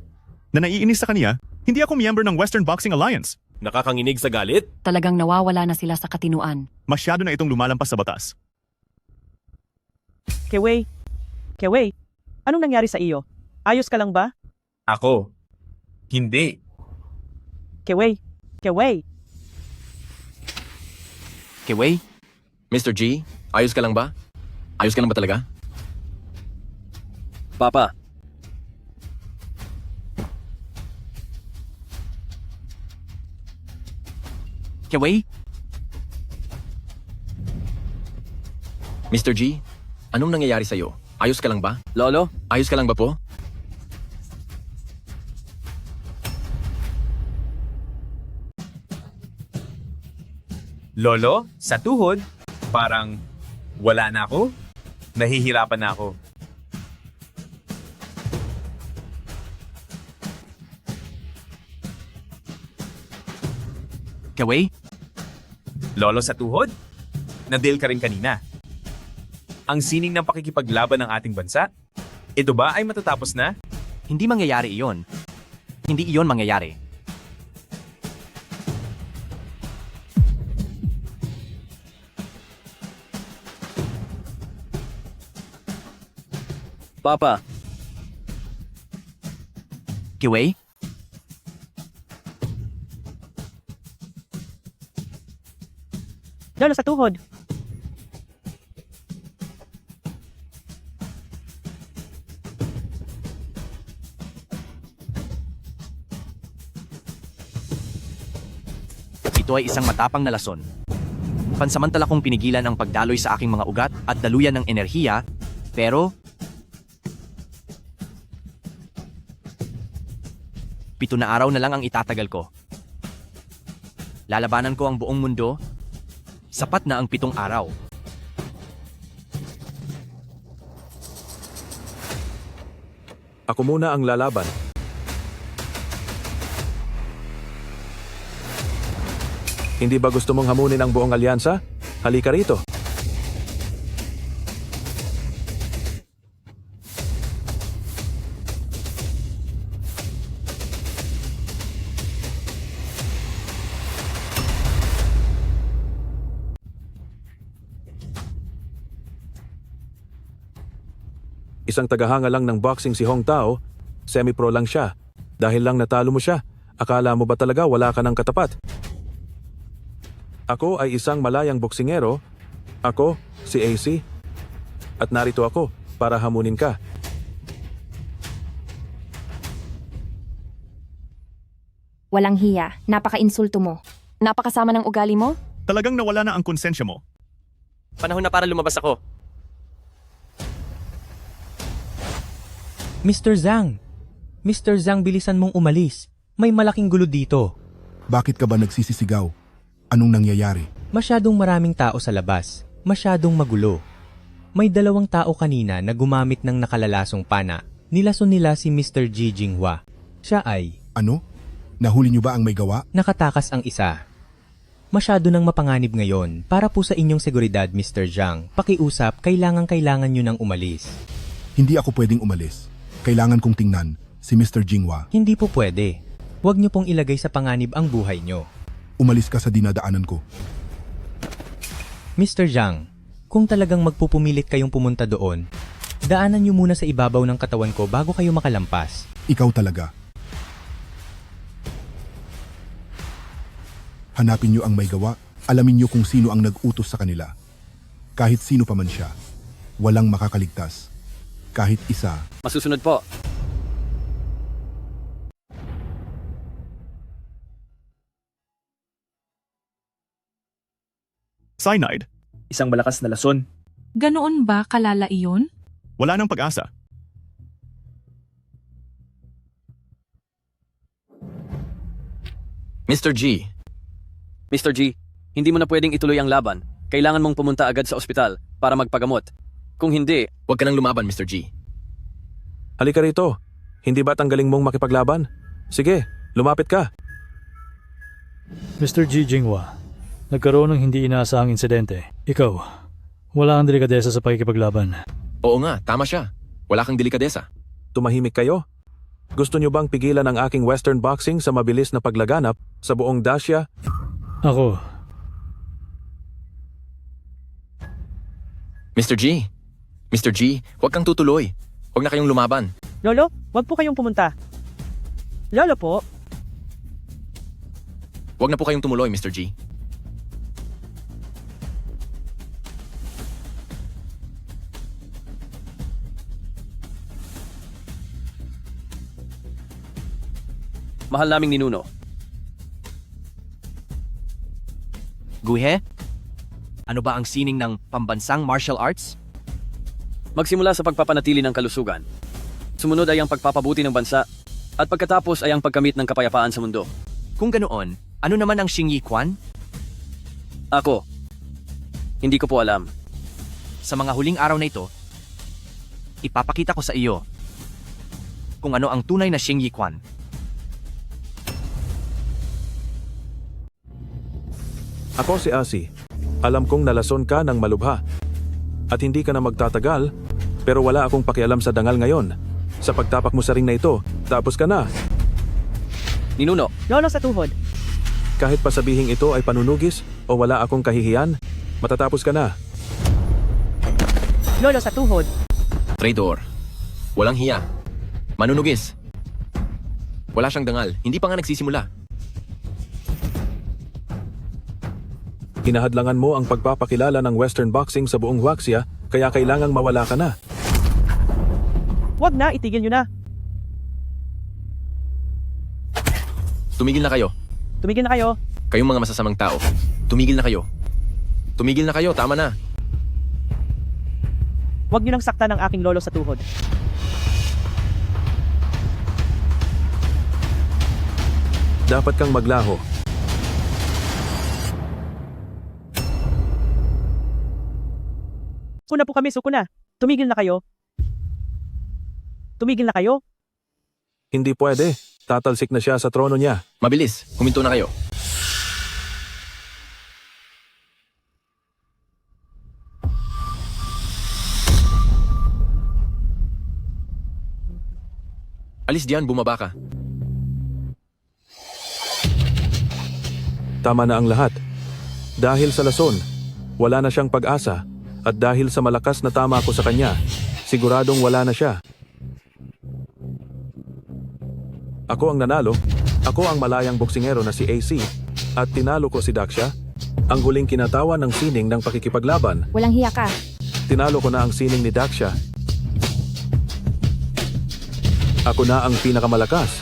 na naiinis sa kanya. Hindi ako miyembro ng Western Boxing Alliance. Nakakanginig sa galit? Talagang nawawala na sila sa katinuan. Masyado na itong lumalampas sa batas. Kewei, anong nangyari sa iyo? Ayos ka lang ba? Ako. Hindi. Kewei. Kiwei? Mr. G, ayos ka lang ba? Ayos ka lang ba talaga? Papa, Kiwei? Mr. G, anong nangyayari sa'yo? Ayos ka lang ba? Lolo? Ayos ka lang ba po? Lolo, sa tuhod, parang wala na ako. Nahihirapan na ako. Kiwei? Lolo, sa tuhod, na-deal ka rin kanina. Ang sining ng pakikipaglaban ng ating bansa, ito ba ay matatapos na? Hindi mangyayari iyon. Hindi iyon mangyayari. Papa, Kiwei? Lolo, sa tuhod. Ito ay isang matapang na lason. Pansamantala kong pinigilan ang pagdaloy sa aking mga ugat at daluyan ng enerhiya, pero 7 na araw na lang ang itatagal ko. Lalabanan ko ang buong mundo. Sapat na ang 7 araw. Ako muna ang lalaban. Hindi ba gusto mong hamunin ang buong alyansa? Halika rito. Isang tagahanga lang ng boxing si Hong Tao, semi-pro lang siya. Dahil lang natalo mo siya, akala mo ba talaga wala ka ng katapat? Ako ay isang malayang boksingero. Ako, si AC. At narito ako para hamunin ka. Walang hiya, napaka-insulto mo. Napakasama ng ugali mo? Talagang nawala na ang konsensya mo. Panahon na para lumabas ako. Mr. Zhang! Mr. Zhang, bilisan mong umalis. May malaking gulo dito. Bakit ka ba nagsisisigaw? Anong nangyayari? Masyadong maraming tao sa labas. Masyadong magulo. May 2 tao kanina na gumamit ng nakalalasong pana. Nilason nila si Mr. Ji Jinghua. Siya ay... Ano? Nahuli niyo ba ang may gawa? Nakatakas ang isa. Masyado nang mapanganib ngayon. Para po sa inyong seguridad, Mr. Zhang. Pakiusap, kailangan nyo nang umalis. Hindi ako pwedeng umalis. Kailangan kong tingnan si Mr. Jinghua. Hindi po pwede. Huwag nyo pong ilagay sa panganib ang buhay nyo. Umalis ka sa dinadaanan ko. Mr. Zhang, kung talagang magpupumilit kayong pumunta doon, daanan nyo muna sa ibabaw ng katawan ko bago kayo makalampas. Ikaw talaga. Hanapin niyo ang may gawa, alamin niyo kung sino ang nag-utos sa kanila. Kahit sino pa man siya, walang makakaligtas. Kahit isa. Masusunod po. Cyanide? Isang malakas na lason. Ganoon ba kalala iyon? Wala nang pag-asa. Mr. G, Mr. G, hindi mo na pwedeng ituloy ang laban. Kailangan mong pumunta agad sa ospital para magpagamot. Kung hindi, huwag ka nang lumaban, Mr. G. Halika rito. Hindi ba't ang galing mong makipaglaban? Sige, lumapit ka. Mr. Ji Jinghua, nagkaroon ng hindi inaasahang insidente. Ikaw, wala kang delikadesa sa pakikipaglaban. Oo nga, tama siya. Wala kang delikadesa. Tumahimik kayo. Gusto niyo bang pigilan ang aking Western boxing sa mabilis na paglaganap sa buong Dacia? Ako. Mr. G, huwag kang tutuloy. Huwag na kayong lumaban. Lolo, wag po kayong pumunta. Lolo po. Huwag na po kayong tumuloy, Mr. G. mahal naming ninuno. Guhe? Ano ba ang sining ng pambansang martial arts? Magsimula sa pagpapanatili ng kalusugan. Sumunod ay ang pagpapabuti ng bansa at pagkatapos ay ang pagkamit ng kapayapaan sa mundo. Kung ganoon, ano naman ang Xingyi Quan? Ako, hindi ko po alam. Sa mga huling araw na ito, ipapakita ko sa iyo kung ano ang tunay na Xingyi Quan. Ako si Asi. Alam kong nalason ka ng malubha. At hindi ka na magtatagal, pero wala akong pakialam sa dangal ngayon. Sa pagtapak mo sa ring na ito, tapos ka na. Ninuno. Lolo sa tuhod. Kahit pa sabihing ito ay panunugis o wala akong kahihiyan, matatapos ka na. Lolo sa tuhod. Traidor. Walang hiya. Manunugis. Wala siyang dangal. Hindi pa nga nagsisimula. Hinahadlangan mo ang pagpapakilala ng Western boxing sa buong Huaxia, kaya kailangang mawala ka na. Wag na, itigil nyo na. Tumigil na kayo. Tumigil na kayo. Kayong mga masasamang tao. Tumigil na kayo. Tumigil na kayo, tama na. Wag nyo nang sakta ng aking lolo sa tuhod. Dapat kang maglaho. Suko na po kami, suko na. Tumigil na kayo. Tumigil na kayo. Hindi pwede. Tatalsik na siya sa trono niya. Mabilis, huminto na kayo. Alis diyan, bumaba ka. Tama na ang lahat. Dahil sa lason, wala na siyang pag-asa. At dahil sa malakas na tama ko sa kanya, siguradong wala na siya. Ako ang nanalo. Ako ang malayang boksingero na si AC. At tinalo ko si Daksha, ang huling kinatawan ng sining ng pakikipaglaban. Walang hiya ka. Tinalo ko na ang sining ni Daksha. Ako na ang pinakamalakas.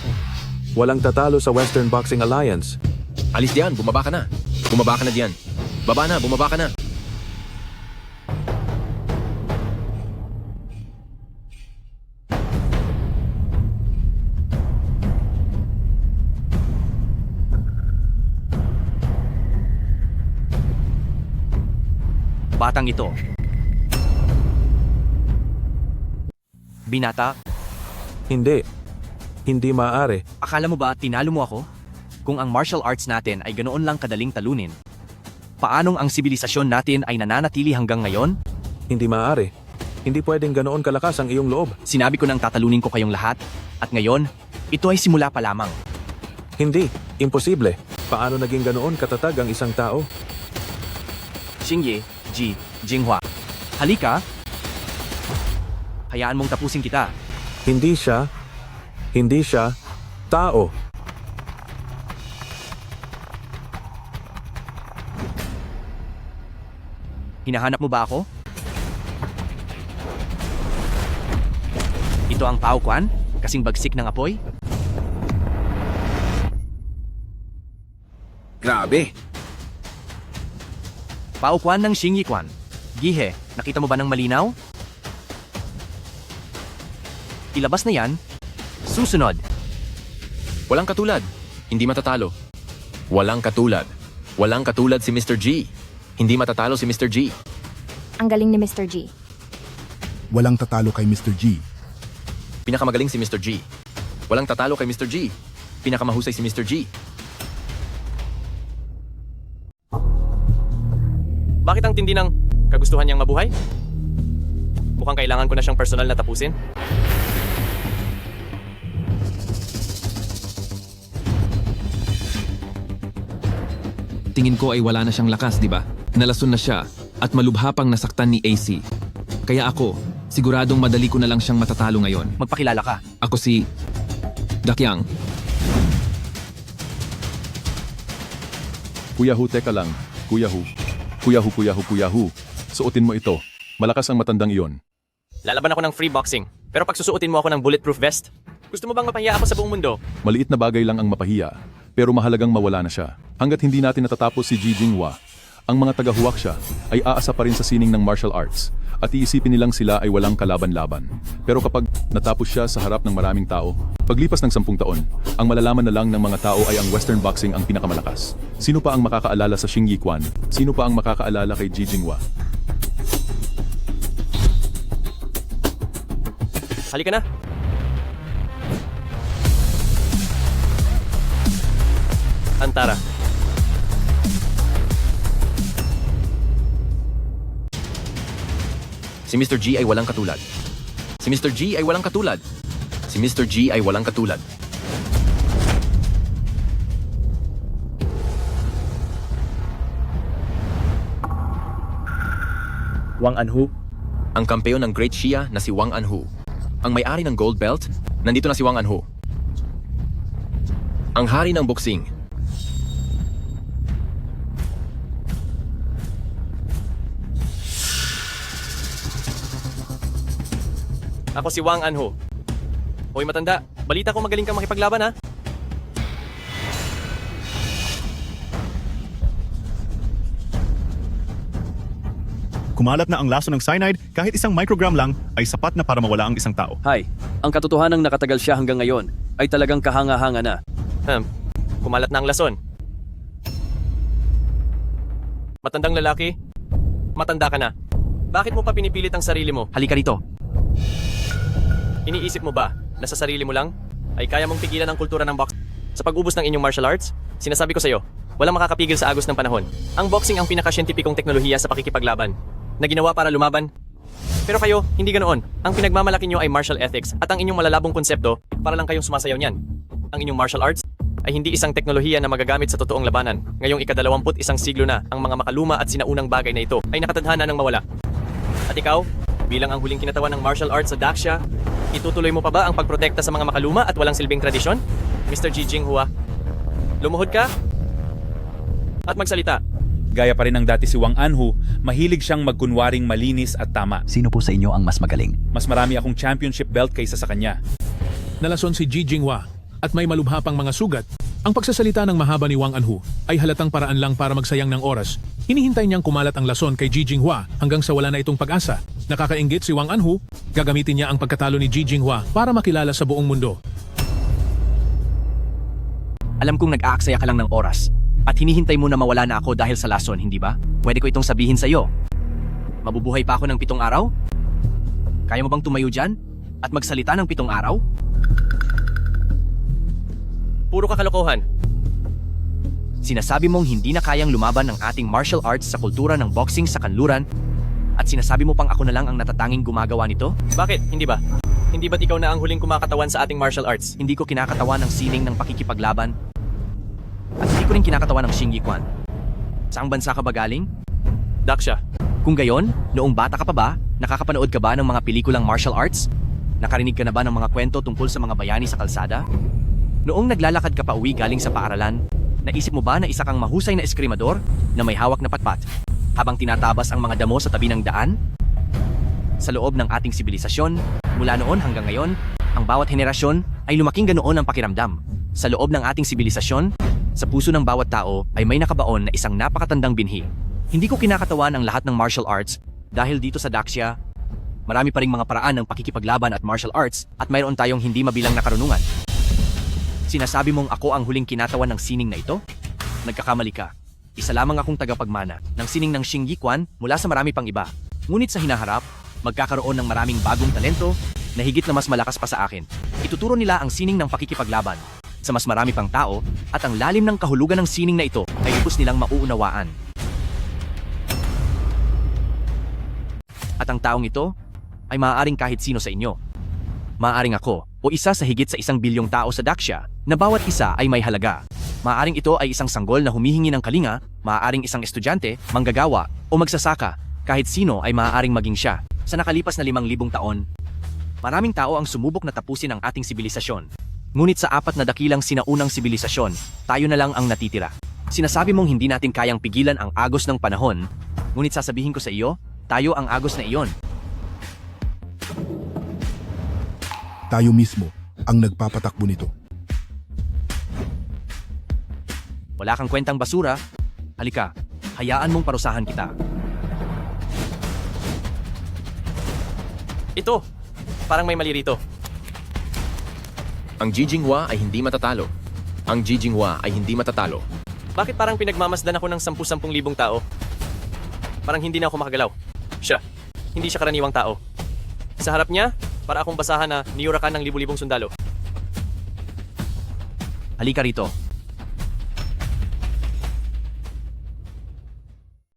Walang tatalo sa Western Boxing Alliance. Alis diyan, bumaba ka na. Bumaba ka na diyan. Baba na, bumaba ka na. Batang ito. Binata, Hindi. Hindi maaari. akala mo ba tinalo mo ako? Kung ang martial arts natin ay ganoon lang kadaling talunin, paanong ang sibilisasyon natin ay nananatili hanggang ngayon? Hindi maaari. Hindi pwedeng ganoon kalakas ang iyong loob. Sinabi ko nang tatalunin ko kayong lahat, at ngayon, ito ay simula pa lamang. Hindi. Imposible. Paano naging ganoon katatag ang isang tao? Xingye, Ji, Jinghua. Halika. Hayaan mong tapusin kita. Hindi siya tao. Hinahanap mo ba ako? Ito ang Pao Quan? Kasing bagsik ng apoy? Grabe. Pao Quan ng Xingyi Quan. Gihe, nakita mo ba ng malinaw? Ilabas na yan. Susunod. Walang katulad. Hindi matatalo. Walang katulad. Walang katulad si Mr. G. Hindi matatalo si Mr. G. Ang galing ni Mr. G. Walang tatalo kay Mr. G. Pinakamagaling si Mr. G. Walang tatalo kay Mr. G. Pinakamahusay si Mr. G. Bakit ang tindi ng kagustuhan niyang mabuhay? Mukhang kailangan ko na siyang personal na tapusin. Tingin ko ay wala na siyang lakas, di ba? Nalason na siya at malubha pang nasaktan ni AC. Kaya ako, siguradong madali ko na lang siyang matatalo ngayon. Magpakilala ka. Ako si Dakyang. Kuya Hu, teka lang. Kuya Hu. Kuya Hu. Suotin mo ito. Malakas ang matandang iyon. Lalaban ako ng free boxing. Pero pag susuotin mo ako ng bulletproof vest, gusto mo bang mapahiya ako sa buong mundo? Maliit na bagay lang ang mapahiya, pero mahalagang mawala na siya. Hanggat hindi natin natatapos si Ji Jinghua, ang mga taga-Huaxia ay aasa pa rin sa sining ng martial arts at iisipin nilang sila ay walang kalaban-laban. Pero kapag natapos siya sa harap ng maraming tao, paglipas ng 10 taon, ang malalaman na lang ng mga tao ay ang Western Boxing ang pinakamalakas. Sino pa ang makakaalala sa Xingyi Quan? Sino pa ang makakaalala kay Ji Jinghua? Halika na. Antara. Si Mr. G ay walang katulad. Si Mr. G ay walang katulad. Si Mr. G ay walang katulad. Wang Anhu. Ang kampeon ng Great Xia na si Wang Anhu. Ang may-ari ng gold belt, nandito na si Wang Anhu. Ang hari ng boxing. Ako si Wang Anhu. Hoy matanda, balita ko magaling kang makipaglaban ha? Kumalat na ang laso ng cyanide, kahit isang microgram lang ay sapat na para mawala ang isang tao. Hay, ang katotohanang nakatagal siya hanggang ngayon ay talagang kahanga-hanga na. Kumalat na ang lason. Matandang lalaki, matanda ka na. Bakit mo pa pinipilit ang sarili mo? Halika rito. Iniisip mo ba na sa sarili mo lang ay kaya mong pigilan ang kultura ng box? Sa pag-ubos ng inyong martial arts, sinasabi ko sa iyo, walang makakapigil sa agos ng panahon. Ang boxing ang pinakasyentipikong teknolohiya sa pakikipaglaban na ginawa para lumaban Pero kayo, hindi ganoon. Ang pinagmamalaki nyo ay martial ethics at ang inyong malalabong konsepto para lang kayong sumasayaw niyan. Ang inyong martial arts ay hindi isang teknolohiya na magagamit sa totoong labanan. Ngayong ika-21 siglo na, ang mga makaluma at sinaunang bagay na ito ay nakatadhana ng mawala. At ikaw, bilang ang huling kinatawan ng martial arts sa Daxia, itutuloy mo pa ba ang pagprotekta sa mga makaluma at walang silbing tradisyon? Mr. Ji Jinghua, lumuhod ka at magsalita. Gaya pa rin ng dati si Wang Anhu, mahilig siyang magkunwaring malinis at tama. Sino po sa inyo ang mas magaling? Mas marami akong championship belt kaysa sa kanya. Nalason si Ji Jinghua at may malubha pang mga sugat. Ang pagsasalita ng mahaba ni Wang Anhu ay halatang paraan lang para magsayang ng oras. Hinihintay niyang kumalat ang lason kay Ji Jinghua hanggang sa wala na itong pag-asa. Nakakainggit si Wang Anhu, gagamitin niya ang pagkatalo ni Ji Jinghua para makilala sa buong mundo. Alam kong nag-aaksaya ka lang ng oras at hinihintay mo na mawala na ako dahil sa lason, hindi ba? Pwede ko itong sabihin sa iyo. Mabubuhay pa ako ng 7 araw? Kaya mo bang tumayo dyan at magsalita ng 7 araw? Puro kakalokohan. Sinasabi mong hindi na kayang lumaban ng ating martial arts sa kultura ng boxing sa kanluran at sinasabi mo pang ako na lang ang natatanging gumagawa nito? Bakit? Hindi ba? Hindi ba't ikaw na ang huling kumakatawan sa ating martial arts? Hindi ko kinakatawan ng sining ng pakikipaglaban at hindi ko rin kinakatawan ng Xingyi Quan. Saang bansa ka ba galing? Daxia. Kung gayon, noong bata ka pa ba, nakakapanood ka ba ng mga pelikulang martial arts? Nakarinig ka na ba ng mga kwento tungkol sa mga bayani sa kalsada? Noong naglalakad ka pa uwi galing sa paaralan, naisip mo ba na isa kang mahusay na eskrimador na may hawak na patpat habang tinatabas ang mga damo sa tabi ng daan? Sa loob ng ating sibilisasyon, mula noon hanggang ngayon, ang bawat henerasyon ay lumaking ganoon ang pakiramdam. Sa loob ng ating sibilisasyon, sa puso ng bawat tao ay may nakabaon na isang napakatandang binhi. Hindi ko kinakatawan ang lahat ng martial arts dahil dito sa Daxia, marami pa ring mga paraan ng pakikipaglaban at martial arts at mayroon tayong hindi mabilang na karunungan. Sinasabi mong ako ang huling kinatawan ng sining na ito? Nagkakamali ka. Isa lamang akong tagapagmana ng sining ng Xingyi Quan mula sa marami pang iba. Ngunit sa hinaharap, magkakaroon ng maraming bagong talento na higit na mas malakas pa sa akin. Ituturo nila ang sining ng pakikipaglaban sa mas marami pang tao at ang lalim ng kahulugan ng sining na ito ay lubos nilang mauunawaan. At ang taong ito ay maaaring kahit sino sa inyo. Maaaring ako o isa sa higit sa 1 bilyong tao sa Daxia na bawat isa ay may halaga. Maaaring ito ay isang sanggol na humihingi ng kalinga, maaaring isang estudyante, manggagawa o magsasaka. Kahit sino ay maaaring maging siya. Sa nakalipas na 5,000 taon, maraming tao ang sumubok na tapusin ang ating sibilisasyon. Ngunit sa 4 na dakilang sinaunang sibilisasyon, tayo na lang ang natitira. Sinasabi mong hindi natin kayang pigilan ang agos ng panahon, ngunit sasabihin ko sa iyo, tayo ang agos na iyon. Tayo mismo ang nagpapatakbo nito. Wala kang kwentang basura. Halika, hayaan mong parusahan kita. Ito, parang may mali rito. Ang Ji Jinghua ay hindi matatalo. Ang Ji Jinghua ay hindi matatalo. Bakit parang pinagmamasdan ako ng 10,000 tao? Parang hindi na ako makagalaw. Siya, hindi siya karaniwang tao. Sa harap niya, para akong basahan na niyurakan ng libu-libong sundalo. Halika rito.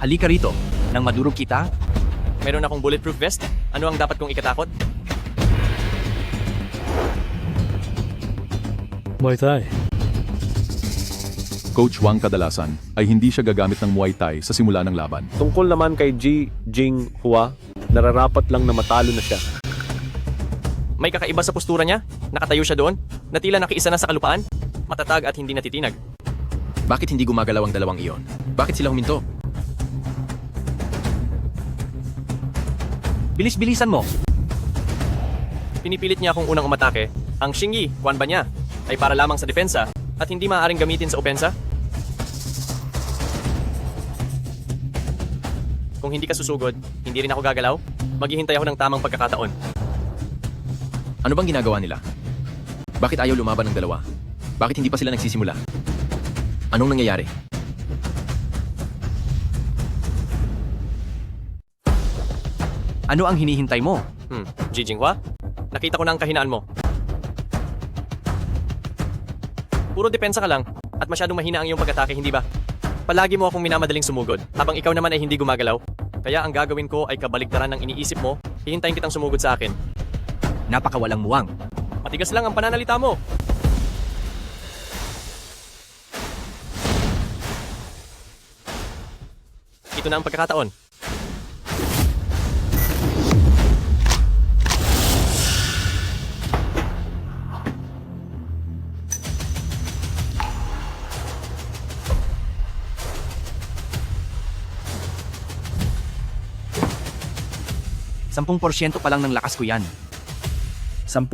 Halika rito. Nang madurog kita, meron akong bulletproof vest. Ano ang dapat kong ikatakot? Muay Thai. Coach Wang kadalasan ay hindi siya gagamit ng Muay Thai sa simula ng laban. Tungkol naman kay Ji Jinghua, nararapat lang na matalo na siya. May kakaiba sa postura niya? Nakatayo siya doon? Na tila nakiisa na sa kalupaan? Matatag at hindi natitinag. Bakit hindi gumagalaw ang dalawang iyon? Bakit sila huminto? Bilis-bilisan mo! Pinipilit niya akong unang umatake. Ang Xingyi Quan ba niya ay para lamang sa depensa at hindi maaaring gamitin sa opensa? Kung hindi ka susugod, hindi rin ako gagalaw. Maghihintay ako ng tamang pagkakataon. Ano bang ginagawa nila? Bakit ayaw lumaban ng dalawa? Bakit hindi pa sila nagsisimula? Anong nangyayari? Ano ang hinihintay mo? Ji Jinghua? Nakita ko na ang kahinaan mo. Puro depensa ka lang at masyadong mahina ang iyong pag-atake, hindi ba? Palagi mo akong minamadaling sumugod habang ikaw naman ay hindi gumagalaw. Kaya ang gagawin ko ay kabaligtaran ng iniisip mo, hihintayin kitang sumugod sa akin. Napakawalang muwang. Matigas lang ang pananalita mo. Ito na ang pagkakataon. Sampung porsyento pa lang ng lakas ko yan. 10%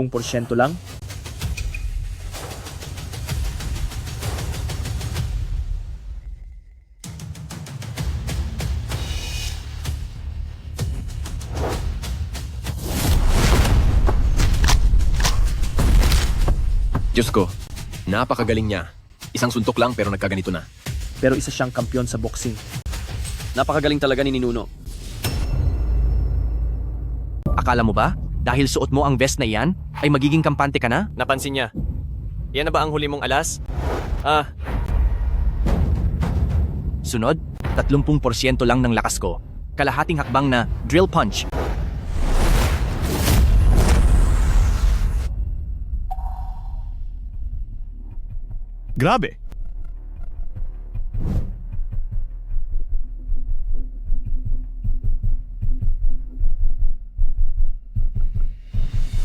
lang? Diyos ko, napakagaling niya. Isang suntok lang pero nagkaganito na. Pero isa siyang kampiyon sa boxing. Napakagaling talaga ni Ninuno. Akala mo ba? Dahil suot mo ang vest na iyan, ay magiging kampante ka na? Napansin niya. Yan na ba ang huli mong alas? Sunod, 30% lang ng lakas ko. Kalahating hakbang na drill punch. Grabe!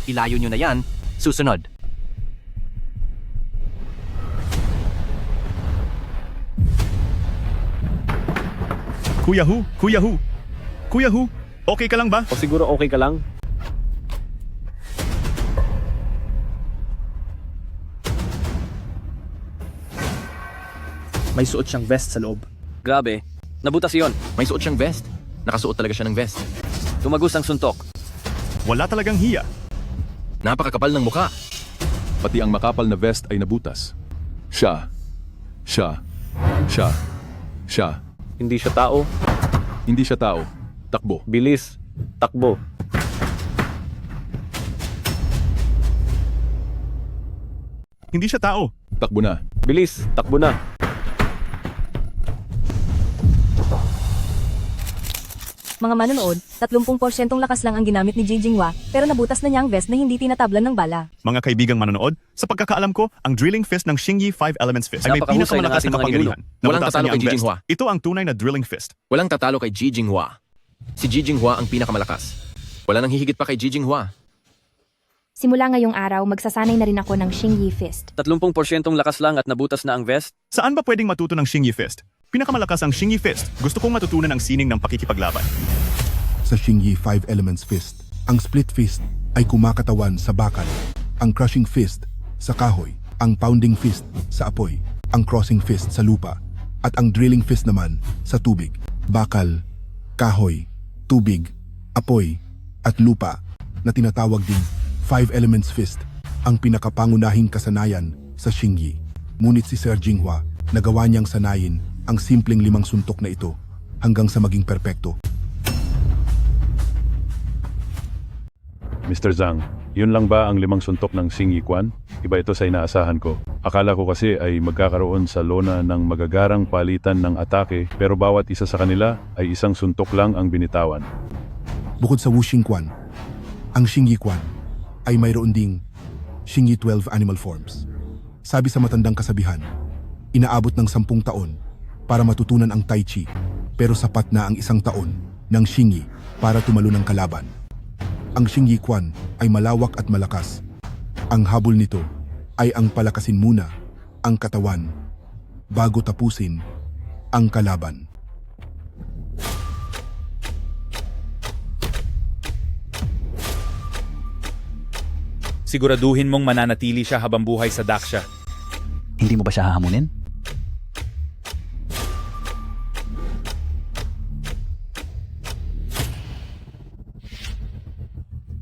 Ilayo nyo na yan. Susunod. Kuya Hu! Kuya Hu! Kuya Hu! Okay ka lang ba? O siguro okay ka lang? May suot siyang vest sa loob. Grabe, nabutas yon. May suot siyang vest. Nakasuot talaga siya ng vest. Tumagos ang suntok. Wala talagang hiya. Napakakapal ng mukha. Pati ang makapal na vest ay nabutas. Siya. Hindi siya tao. Hindi siya tao. Takbo. Bilis. Takbo. Hindi siya tao. Takbo na. Bilis. Takbo na. Mga manonood, 30% lakas lang ang ginamit ni Jingjinghua, pero nabutas na niya ang vest na hindi tinatablan ng bala. Mga kaibigang manonood, sa pagkakaalam ko, ang drilling fist ng Xingyi 5 Elements Fist ay may Napakahusay ng pinakamalakas ating na mga kapangyarihan. Walang Nabutasan tatalo niya ang kay vest. Jingjinghua. Ito ang tunay na drilling fist. Walang tatalo kay Jingjinghua. Si Jingjinghua ang pinakamalakas. Wala nang hihigit pa kay Jingjinghua. Simula ngayong araw, magsasanay na rin ako ng Xingyi Fist. 30% lakas lang at nabutas na ang vest? Saan ba pwedeng matuto ng Xingyi Fist? Pinakamalakas ang Xingyi Fist. Gusto kong matutunan ang sining ng pakikipaglaban. Sa Xingyi 5 Elements Fist, ang split fist ay kumakatawan sa bakal, ang crushing fist sa kahoy, ang pounding fist sa apoy, ang crossing fist sa lupa, at ang drilling fist naman sa tubig. Bakal, kahoy, tubig, apoy, at lupa na tinatawag ding 5 Elements Fist ang pinakapangunahing kasanayan sa Xingyi. Ngunit si Sir Jinghua nagawa niyang sanayin ang simpleng 5 suntok na ito hanggang sa maging perpekto. Mr. Zhang, yun lang ba ang 5 suntok ng Xingyi Quan? Iba ito sa inaasahan ko. Akala ko kasi ay magkakaroon sa lona ng magagarang palitan ng atake pero bawat isa sa kanila ay isang suntok lang ang binitawan. Bukod sa Wuxing Quan, ang Xingyi Quan ay mayroon ding Xingyi 12 animal forms. Sabi sa matandang kasabihan, inaabot ng 10 taon para matutunan ang Tai Chi, pero sapat na ang 1 taon ng Xingyi para tumalo ng kalaban. Ang Xingyi Quan ay malawak at malakas. Ang habol nito ay ang palakasin muna ang katawan bago tapusin ang kalaban. Siguraduhin mong mananatili siya habang buhay sa Daksha. Hindi mo ba siya hahamunin?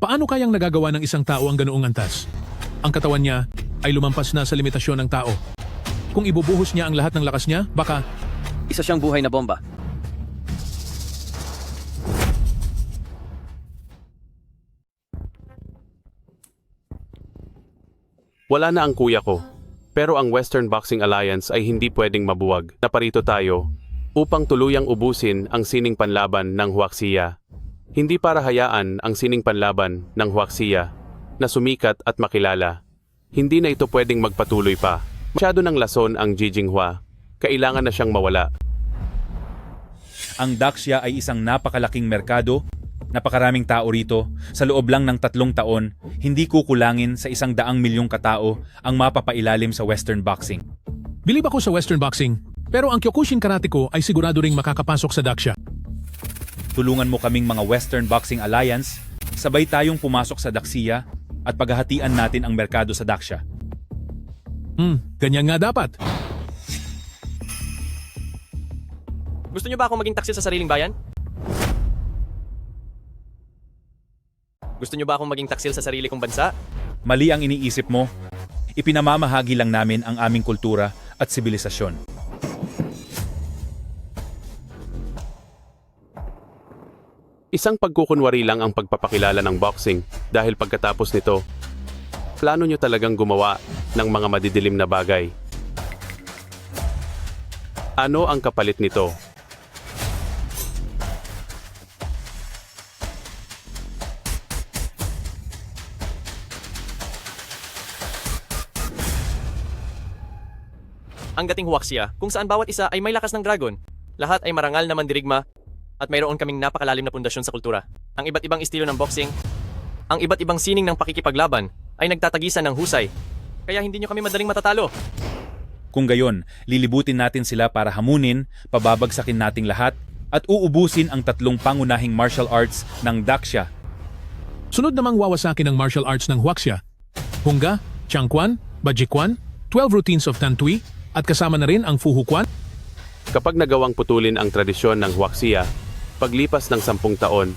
Paano kayang nagagawa ng isang tao ang ganoong antas? Ang katawan niya ay lumampas na sa limitasyon ng tao. Kung ibubuhos niya ang lahat ng lakas niya, baka Isa siyang buhay na bomba. Wala na ang kuya ko. Pero ang Western Boxing Alliance ay hindi pwedeng mabuwag. Naparito tayo upang tuluyang ubusin ang sining panlaban ng Huaxia. Hindi para hayaan ang sining panlaban ng Huaxia na sumikat at makilala. Hindi na ito pwedeng magpatuloy pa. Masyado ng lason ang Jijinghua. Kailangan na siyang mawala. Ang Daxia ay isang napakalaking merkado, napakaraming tao rito. Sa loob lang ng 3 taon, hindi kukulangin sa 100 milyong katao ang mapapailalim sa Western Boxing. Bilib ako sa Western Boxing, pero ang Kyokushin Karate ko ay sigurado ring makakapasok sa Daxia. Tulungan mo kaming mga Western Boxing Alliance, sabay tayong pumasok sa Daxia at paghahatian natin ang merkado sa Daxia. Ganyan nga dapat. Gusto niyo ba akong maging taksil sa sariling bayan? Gusto niyo ba akong maging taksil sa sarili kong bansa? Mali ang iniisip mo. Ipinamamahagi lang namin ang aming kultura at sibilisasyon. Isang pagkukunwari lang ang pagpapakilala ng boxing dahil pagkatapos nito, plano nyo talagang gumawa ng mga madidilim na bagay. Ano ang kapalit nito? Ang dating Huaxia, kung saan bawat isa ay may lakas ng dragon. Lahat ay marangal na mandirigma at mayroon kaming napakalalim na pundasyon sa kultura. Ang iba't ibang estilo ng boxing, ang iba't ibang sining ng pakikipaglaban ay nagtatagisan ng husay. Kaya hindi nyo kami madaling matatalo. Kung gayon, lilibutin natin sila para hamunin, pababagsakin nating lahat, at uubusin ang 3 pangunahing martial arts ng Daxia. Sunod namang wawasakin ng martial arts ng Huaxia, Hungga, Changquan, Bajikwan, 12 Routines of Tantui, at kasama na rin ang Fuhuquan. Kapag nagawang putulin ang tradisyon ng Huaxia, paglipas ng 10 taon,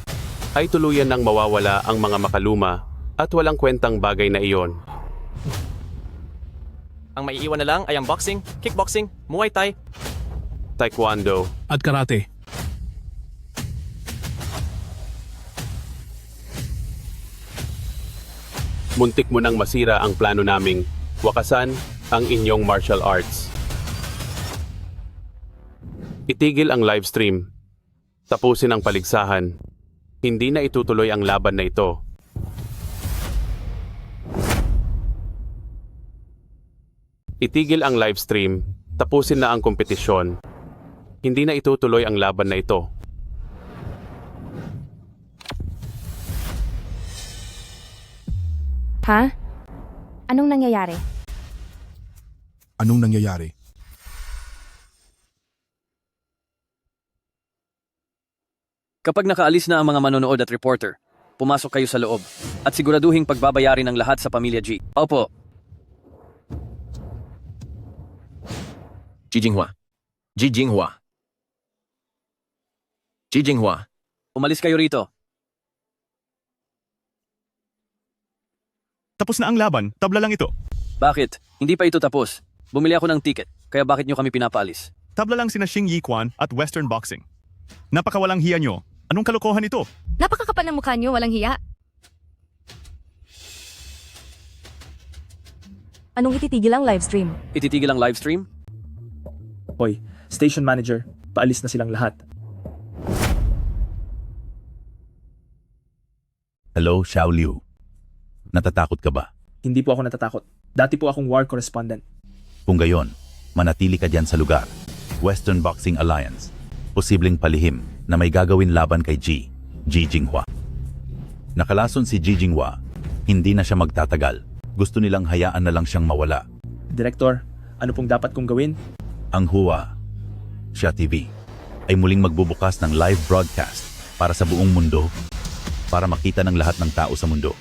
ay tuluyan nang mawawala ang mga makaluma at walang kwentang bagay na iyon. Ang maiiwan na lang ay ang boxing, kickboxing, Muay Thai, Taekwondo, at karate. Muntik mo nang masira ang plano naming wakasan ang inyong martial arts. Itigil ang live stream. Tapusin ang paligsahan. Hindi na itutuloy ang laban na ito. Itigil ang live stream. Tapusin na ang kompetisyon. Hindi na itutuloy ang laban na ito. Ha? Anong nangyayari? Anong nangyayari? Kapag nakaalis na ang mga manonood at reporter, pumasok kayo sa loob at siguraduhing pagbabayari ng lahat sa pamilya G. Opo. Jijinghua. Jijinghua. Jijinghua. Umalis kayo rito. Tapos na ang laban, tabla lang ito. Bakit? Hindi pa ito tapos. Bumili ako ng ticket, kaya bakit nyo kami pinapaalis? Tabla lang sina Xing Yiquan at Western Boxing. Napakawalang hiya nyo. Anong kalokohan ito? Napakakapal ng mukha niyo, walang hiya. Anong ititigil ang livestream? Ititigil ang livestream? Hoy, station manager, paalis na silang lahat. Hello, Xiao Liu. Natatakot ka ba? Hindi po ako natatakot. Dati po akong war correspondent. Kung gayon, manatili ka dyan sa lugar. Western Boxing Alliance. Posibleng palihim na may gagawin laban kay Jijinghua. Nakalason si Jijinghua, hindi na siya magtatagal. Gusto nilang hayaan na lang siyang mawala. Direktor, ano pong dapat kong gawin? Ang Huaxia TV ay muling magbubukas ng live broadcast para sa buong mundo, para makita ng lahat ng tao sa mundo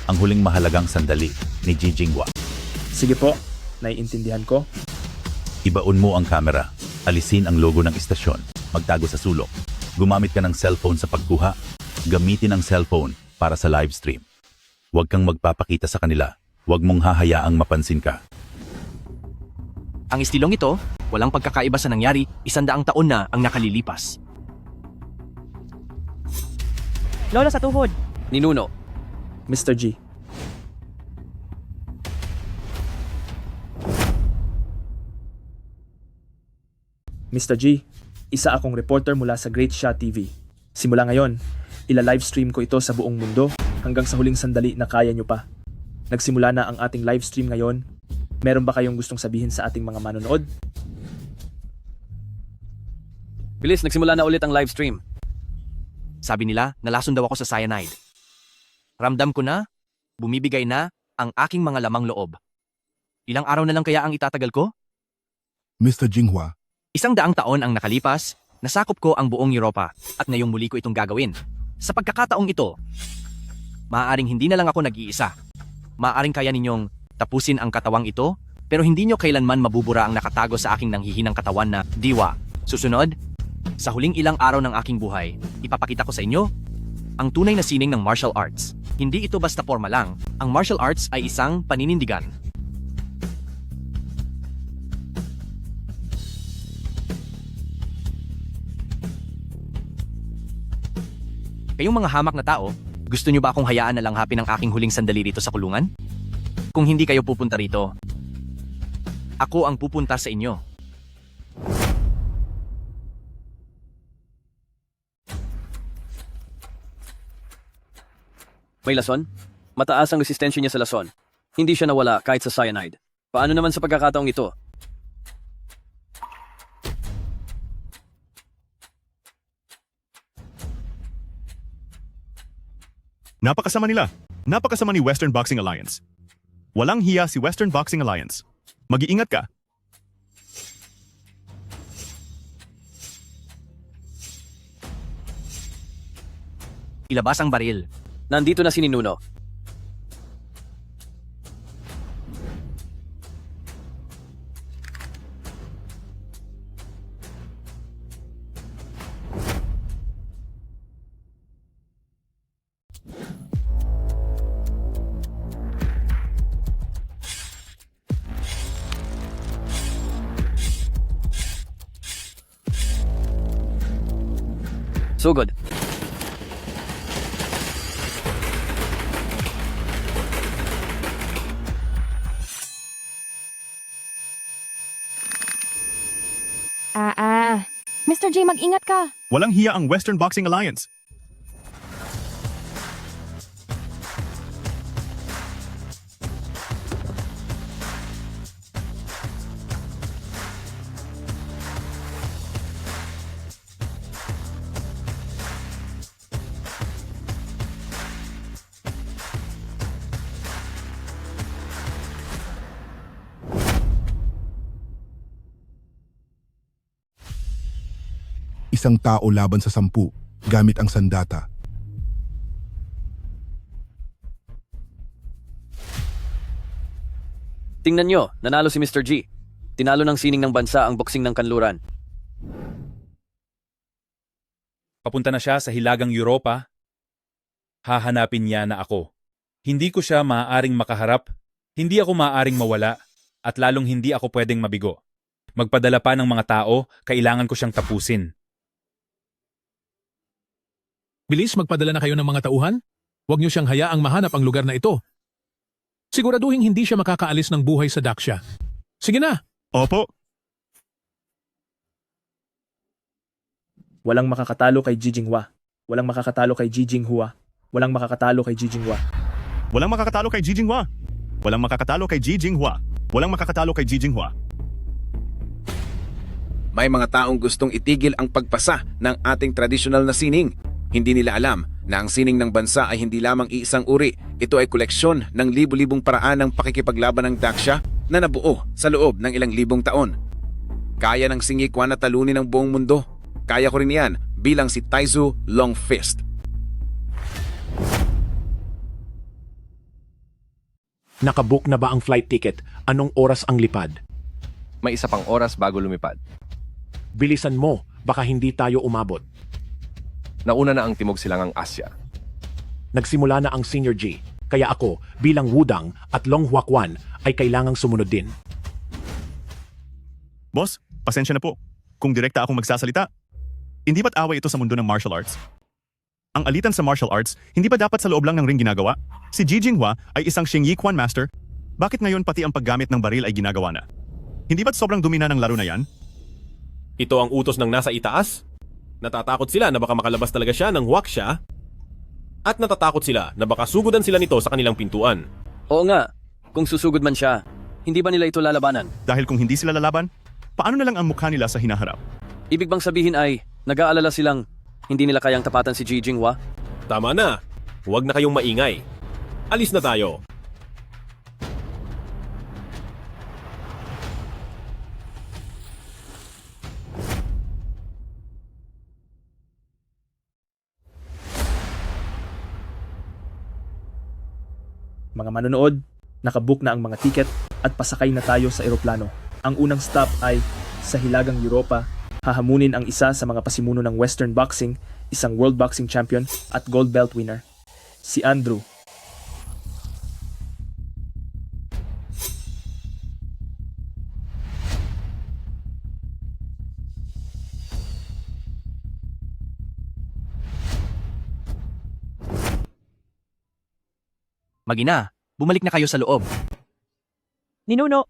ang huling mahalagang sandali ni Jijinghua. Sige po, naiintindihan ko. Ibaon mo ang kamera, alisin ang logo ng istasyon, magtago sa sulok. Gumamit ka ng cellphone sa pagkuha, gamitin ang cellphone para sa live stream. Huwag kang magpapakita sa kanila, huwag mong hahayaang mapansin ka. Ang estilong ito, walang pagkakaiba sa nangyari, 100 taon na ang nakalilipas. Lolo sa tuhod. Ninuno. Mr. G. Mr. G, Isa akong reporter mula sa Great Shia TV. Simula ngayon, ila-livestream ko ito sa buong mundo hanggang sa huling sandali na kaya nyo pa. Nagsimula na ang ating livestream ngayon. Meron ba kayong gustong sabihin sa ating mga manonood? Bilis, nagsimula na ulit ang livestream. Sabi nila, nalason daw ako sa cyanide. Ramdam ko na, bumibigay na ang aking mga lamang loob. Ilang araw na lang kaya ang itatagal ko? Mr. Jinghua, 100 taon ang nakalipas, nasakop ko ang buong Europa at ngayong muli ko itong gagawin. Sa pagkakataong ito, maaaring hindi na lang ako nag-iisa. Maaaring kaya ninyong tapusin ang katawang ito, pero hindi nyo kailanman mabubura ang nakatago sa aking nanghihinang katawan na diwa. Susunod, sa huling ilang araw ng aking buhay, ipapakita ko sa inyo ang tunay na sining ng martial arts. Hindi ito basta forma lang. Ang martial arts ay isang paninindigan. Kayong mga hamak na tao, gusto nyo ba akong hayaan na langhapin ang aking huling sandali rito sa kulungan? Kung hindi kayo pupunta rito, ako ang pupunta sa inyo. May lason? Mataas ang resistensya niya sa lason. Hindi siya nawala kahit sa cyanide. Paano naman sa pagkakataong ito? Napakasama nila. Napakasama ni Western Boxing Alliance. Walang hiya si Western Boxing Alliance. Mag-iingat ka. Ilabas ang baril. Nandito na si Ninuno. Sugod. Mr. J, mag-ingat ka. Walang hiya ang Western Boxing Alliance. Isang tao laban sa 10 gamit ang sandata. Tingnan nyo, nanalo si Mr. G. Tinalo ng sining ng bansa ang boksing ng kanluran. Papunta na siya sa hilagang Europa. Hahanapin niya na ako. Hindi ko siya maaaring makaharap, hindi ako maaaring mawala, at lalong hindi ako pwedeng mabigo. Magpadala pa ng mga tao, kailangan ko siyang tapusin. Bilis, magpadala na kayo ng mga tauhan. Huwag niyo siyang hayaang mahanap ang lugar na ito. Siguraduhin hindi siya makakaalis ng buhay sa Daxia. Sige na! Opo. Walang makakatalo kay Ji Jinghua. Walang makakatalo kay Ji Jinghua. Walang makakatalo kay Ji Jinghua. Walang makakatalo kay Ji Jinghua. Walang makakatalo kay Ji Jinghua. Walang makakatalo kay Ji Jinghua. May mga taong gustong itigil ang pagpasa ng ating tradisyonal na sining. Hindi nila alam na ang sining ng bansa ay hindi lamang iisang uri. Ito ay koleksyon ng libu-libong paraan ng pakikipaglaban ng Daxia na nabuo sa loob ng ilang libong taon. Kaya ng Singyi Quan na talunin ang buong mundo. Kaya ko rin yan bilang si Taizu Long Fist. Nakabook na ba ang flight ticket? Anong oras ang lipad? May isa pang oras bago lumipad. Bilisan mo, baka hindi tayo umabot. Nauna na ang Timog Silangang Asya. Nagsimula na ang Senior G, kaya ako bilang Wudang at Long Huaquan ay kailangang sumunod din. Boss, pasensya na po. Kung direkta akong magsasalita, hindi ba't away ito sa mundo ng martial arts? Ang alitan sa martial arts, hindi ba dapat sa loob lang ng ring ginagawa? Si Ji Jinghua ay isang Xingyi Quan master. Bakit ngayon pati ang paggamit ng baril ay ginagawa na? Hindi ba't sobrang dumi na ng laro na yan? Ito ang utos ng nasa itaas? Natatakot sila na baka makalabas talaga siya ng Huaxia? At natatakot sila na baka sugudan sila nito sa kanilang pintuan. Oo nga, kung susugod man siya, hindi ba nila ito lalabanan? Dahil kung hindi sila lalaban, paano na lang ang mukha nila sa hinaharap? Ibig bang sabihin ay, nag-aalala silang hindi nila kayang tapatan si Jinghua? Tama na. Huwag na kayong maingay. Alis na tayo. Mga manonood, nakabook na ang mga tiket at pasakay na tayo sa eroplano. Ang unang stop ay sa Hilagang Europa. Hahamunin ang isa sa mga pasimuno ng Western Boxing, isang World Boxing Champion at Gold Belt winner, si Andrew. Magina, bumalik na kayo sa loob. Ninuno,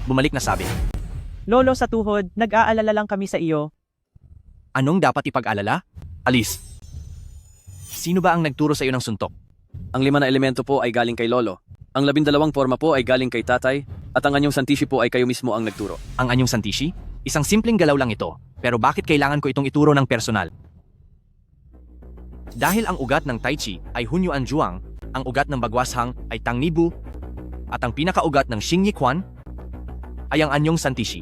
Bumalik na sabi. Lolo sa tuhod, nag-aalala lang kami sa iyo. Anong dapat ipag-alala? Alis. Sino ba ang nagturo sa iyo ng suntok? Ang 5 na elemento po ay galing kay Lolo. Ang 12 forma po ay galing kay Tatay. At ang anyong santishi po ay kayo mismo ang nagturo. Ang anyong santishi? Isang simpleng galaw lang ito. Pero bakit kailangan ko itong ituro ng personal? Dahil ang ugat ng Tai Chi ay Hunyuan Juang, ang ugat ng Bagwashang ay Tang Nibu, at ang pinakaugat ng Xing Yi Quan ay ang anyong santishi.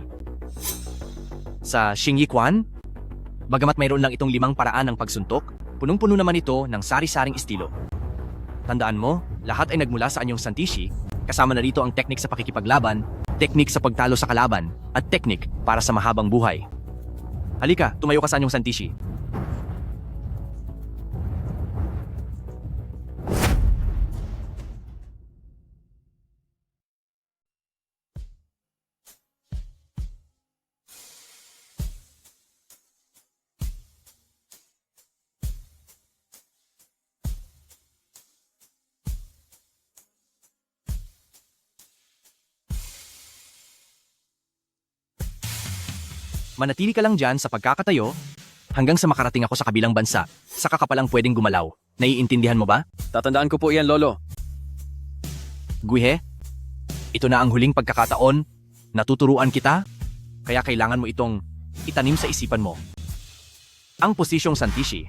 Sa Xing Yi Quan, bagamat mayroon lang itong 5 paraan ng pagsuntok, punong-puno naman ito ng sari-saring estilo. Tandaan mo, lahat ay nagmula sa anyong santishi, kasama na rito ang teknik sa pakikipaglaban, teknik sa pagtalo sa kalaban, at teknik para sa mahabang buhay. Halika, tumayo ka sa anyong santishi. Manatili ka lang dyan sa pagkakatayo hanggang sa makarating ako sa kabilang bansa. Saka ka palang pwedeng gumalaw. Naiintindihan mo ba? Tatandaan ko po iyan, Lolo. Guihe, ito na ang huling pagkakataon. Natuturuan kita, kaya kailangan mo itong itanim sa isipan mo. Ang posisyong santishi.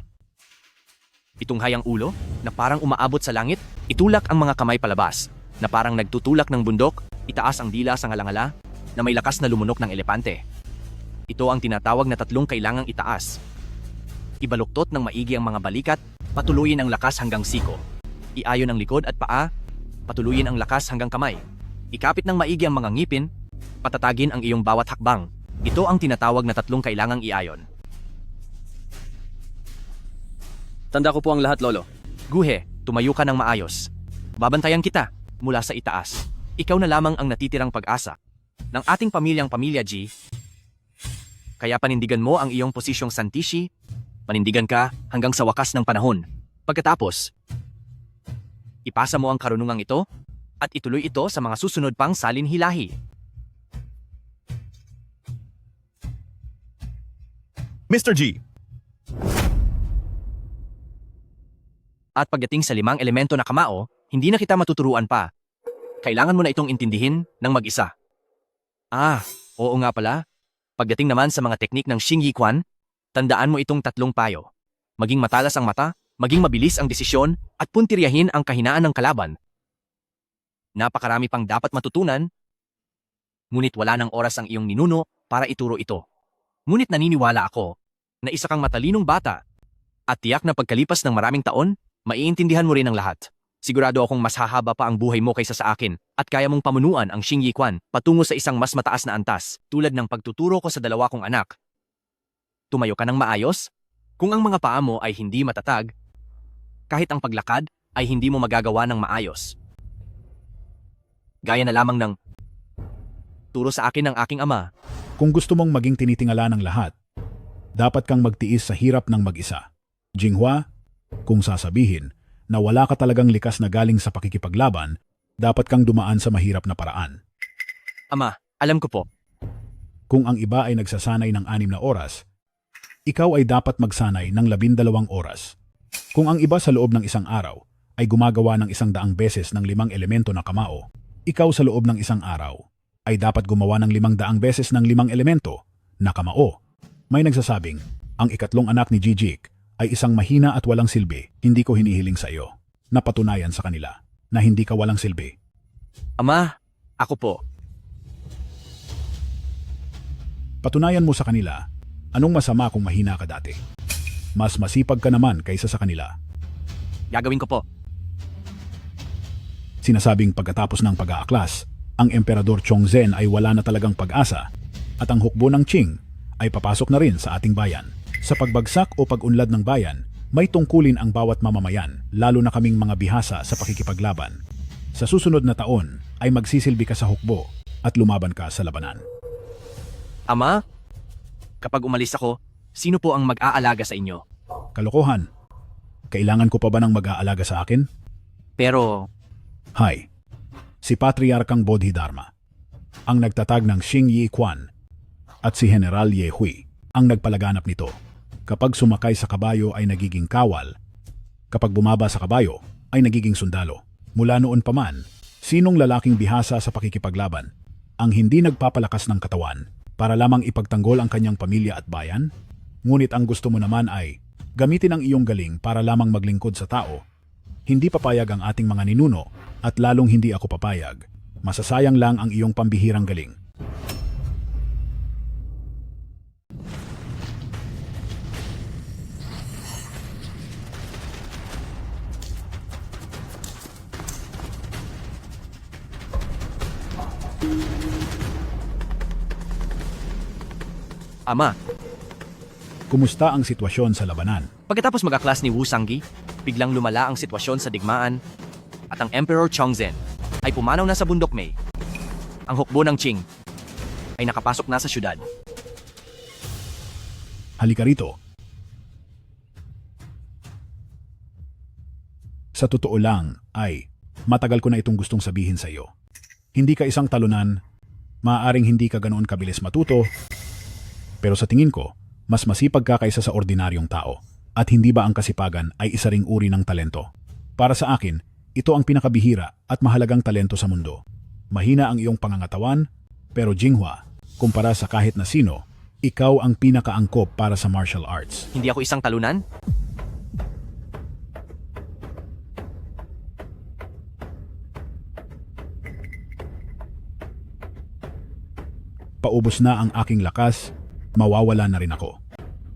Itong hayang ulo na parang umaabot sa langit, itulak ang mga kamay palabas na parang nagtutulak ng bundok, itaas ang dila sa ngalangala na may lakas na lumunok ng elepante. Ito ang tinatawag na 3 kailangang itaas. Ibaluktot ng maigi ang mga balikat, patuluyin ang lakas hanggang siko. Iayon ang likod at paa, patuluyin ang lakas hanggang kamay. Ikapit ng maigi ang mga ngipin, patatagin ang iyong bawat hakbang. Ito ang tinatawag na 3 kailangang iayon. Tanda ko po ang lahat, Lolo. Guhe, tumayo ka ng maayos. Babantayan kita mula sa itaas. Ikaw na lamang ang natitirang pag-asa ng ating pamilyang Pamilya G. Kaya panindigan mo ang iyong posisyong santishi, panindigan ka hanggang sa wakas ng panahon. Pagkatapos, ipasa mo ang karunungang ito at ituloy ito sa mga susunod pang salin-hilahi. Mr. G, At pagdating sa 5 elemento na kamao, hindi na kita matuturuan pa. Kailangan mo na itong intindihin ng mag-isa. Oo nga pala. Pagdating naman sa mga teknik ng Xing Yi Quan, tandaan mo itong 3 payo. Maging matalas ang mata, maging mabilis ang desisyon, at puntiryahin ang kahinaan ng kalaban. Napakarami pang dapat matutunan, ngunit wala ng oras ang iyong ninuno para ituro ito. Ngunit naniniwala ako na isa kang matalinong bata at tiyak na pagkalipas ng maraming taon, maiintindihan mo rin ang lahat. Sigurado akong mas hahaba pa ang buhay mo kaysa sa akin at kaya mong pamunuan ang Xing Yi Quan patungo sa isang mas mataas na antas tulad ng pagtuturo ko sa 2 kong anak. Tumayo ka ng maayos? Kung ang mga paa mo ay hindi matatag, kahit ang paglakad ay hindi mo magagawa ng maayos. Gaya na lamang ng turo sa akin ng aking ama. Kung gusto mong maging tinitingala ng lahat, dapat kang magtiis sa hirap ng mag-isa. Jinghua, kung sasabihin na wala ka talagang likas na galing sa pakikipaglaban, dapat kang dumaan sa mahirap na paraan. Ama, alam ko po. Kung ang iba ay nagsasanay ng 6 na oras, ikaw ay dapat magsanay ng 12 oras. Kung ang iba sa loob ng isang araw ay gumagawa ng 100 beses ng 5 elemento na kamao, ikaw sa loob ng isang araw ay dapat gumawa ng 500 beses ng 5 elemento na kamao. May nagsasabing, ang ikatlong anak ni Jijik ay isang mahina at walang silbi. Hindi ko hinihiling sa iyo. Napatunayan sa kanila na hindi ka walang silbi. Ama, ako po. Patunayan mo sa kanila, anong masama kung mahina ka dati? Mas masipag ka naman kaysa sa kanila. Gagawin ko po. Sinasabing pagkatapos ng pag-aaklas, ang Emperador Chongzhen ay wala na talagang pag-asa at ang hukbo ng Qing ay papasok na rin sa ating bayan. Sa pagbagsak o pag-unlad ng bayan, may tungkulin ang bawat mamamayan, lalo na kaming mga bihasa sa pakikipaglaban. Sa susunod na taon ay magsisilbi ka sa hukbo at lumaban ka sa labanan. Ama, kapag umalis ako, sino po ang mag-aalaga sa inyo? Kalokohan. Kailangan ko pa ba ng mag-aalaga sa akin? Pero, Hi. Si Patriarkang Bodhidharma, ang nagtatag ng Xing Yi Quan, at si General Ye Hui, ang nagpalaganap nito. Kapag sumakay sa kabayo ay nagiging kawal, kapag bumaba sa kabayo ay nagiging sundalo. Mula noon pa man, sinong lalaking bihasa sa pakikipaglaban ang hindi nagpapalakas ng katawan para lamang ipagtanggol ang kanyang pamilya at bayan? Ngunit ang gusto mo naman ay gamitin ang iyong galing para lamang maglingkod sa tao. Hindi papayag ang ating mga ninuno at lalong hindi ako papayag. Masasayang lang ang iyong pambihirang galing. Ama, Kumusta ang sitwasyon sa labanan? pagkatapos mag-aklas ni Wu Sanggi, biglang lumala ang sitwasyon sa digmaan at ang Emperor Chongzhen ay pumanaw na sa bundok Mei. Ang hukbo ng Qing ay nakapasok na sa syudad. Halika rito. Sa totoo lang ay matagal ko na itong gustong sabihin sa iyo. Hindi ka isang talunan, maaaring hindi ka ganoon kabilis matuto, pero sa tingin ko, mas masipag ka kaysa sa ordinaryong tao. At hindi ba ang kasipagan ay isa ring uri ng talento? Para sa akin, ito ang pinakabihira at mahalagang talento sa mundo. Mahina ang iyong pangangatawan, pero Jinghua, kumpara sa kahit na sino, ikaw ang pinakaangkop para sa martial arts. Hindi ako isang talunan? Paubos na ang aking lakas, mawawala na rin ako.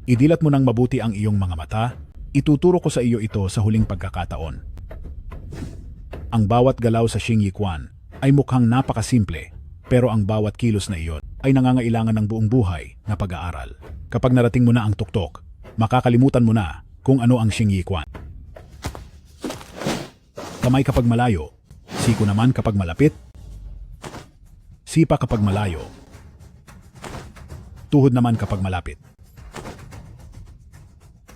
Idilat mo ng mabuti ang iyong mga mata, ituturo ko sa iyo ito sa huling pagkakataon. Ang bawat galaw sa Xing Yi Quan ay mukhang napakasimple, pero ang bawat kilos na iyon ay nangangailangan ng buong buhay na pag-aaral. Kapag narating mo na ang tuktok, makakalimutan mo na kung ano ang Xing Yi Quan. Kamay kapag malayo, siko naman kapag malapit, sipa kapag malayo, tuhod naman kapag malapit.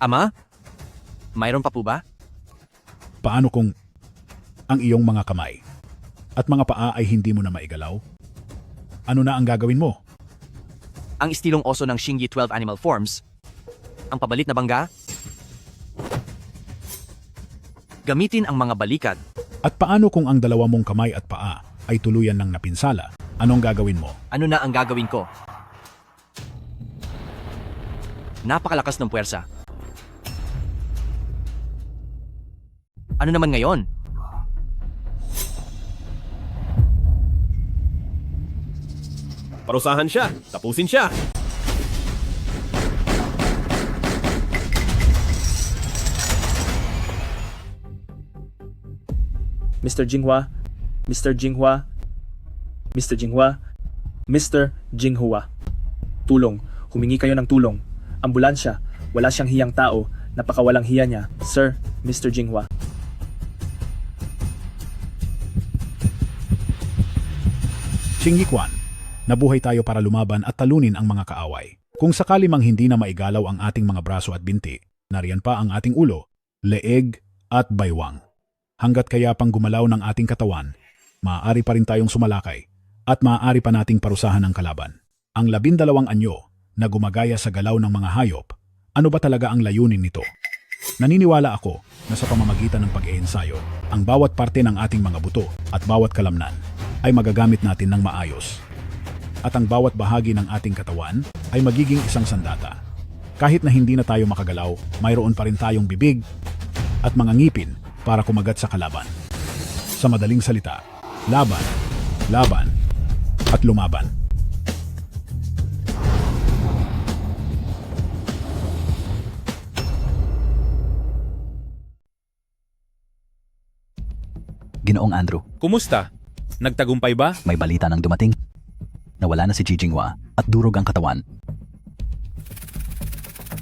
Ama, mayroon pa po ba? Paano kung ang iyong mga kamay at mga paa ay hindi mo na maigalaw? Ano na ang gagawin mo? Ang istilong oso ng Xingyi 12 animal forms, ang pabalit na bangga, gamitin ang mga balikat. At paano kung ang dalawa mong kamay at paa ay tuluyan ng napinsala? Anong gagawin mo? Ano na ang gagawin ko? Napakalakas ng puwersa. Ano naman ngayon? Parusahan siya. Tapusin siya. Mr. Jinghua, Mr. Jinghua, Mr. Jinghua, Mr. Jinghua. Tulong, humingi kayo ng tulong. Ambulansya, wala siyang hiyang tao, napakawalang hiya niya. Sir, Mr. Jinghua. Xing Yi Quan, nabuhay tayo para lumaban at talunin ang mga kaaway. Kung sakali mang hindi na maigalaw ang ating mga braso at binti, nariyan pa ang ating ulo, leeg at baywang. Hanggat kaya pang gumalaw ng ating katawan, maaari pa rin tayong sumalakay at maaari pa nating parusahan ang kalaban. Ang 12 anyo na gumagaya sa galaw ng mga hayop, ano ba talaga ang layunin nito? Naniniwala ako na sa pamamagitan ng pag-iensayo, ang bawat parte ng ating mga buto at bawat kalamnan ay magagamit natin ng maayos. At ang bawat bahagi ng ating katawan ay magiging isang sandata. Kahit na hindi na tayo makagalaw, mayroon pa rin tayong bibig at mga ngipin para kumagat sa kalaban. Sa madaling salita, laban, laban, at lumaban. Ginoong Andrew, Kumusta? Nagtagumpay ba? may balita nang dumating. Nawala na si Jijinghua at durog ang katawan.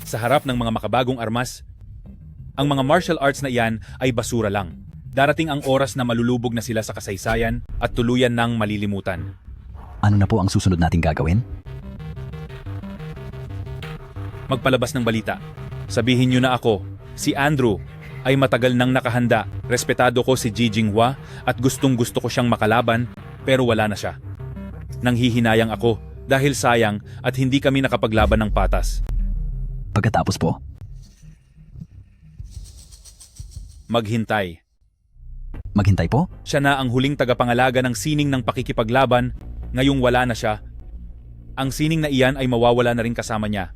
Sa harap ng mga makabagong armas, ang mga martial arts na iyan ay basura lang. Darating ang oras na malulubog na sila sa kasaysayan at tuluyan ng malilimutan. Ano na po ang susunod nating gagawin? Magpalabas ng balita. Sabihin niyo na ako, si Andrew, ay matagal nang nakahanda. Respetado ko si Jijinghua at gustong-gusto ko siyang makalaban pero wala na siya. Nanghihinayang ako dahil sayang at hindi kami nakapaglaban ng patas. Pagkatapos po, Maghintay. maghintay po? Siya na ang huling tagapangalaga ng sining ng pakikipaglaban, ngayong wala na siya. Ang sining na iyan ay mawawala na rin kasama niya.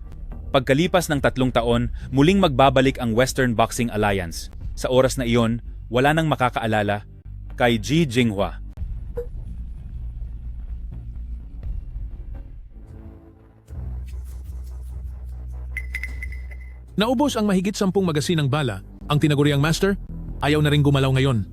Pagkalipas ng 3 taon, muling magbabalik ang Western Boxing Alliance. Sa oras na iyon, wala nang makakaalala kay Jijinghua. Naubos ang mahigit 10 magasin ng bala. Ang tinaguriang master, ayaw na rin gumalaw ngayon.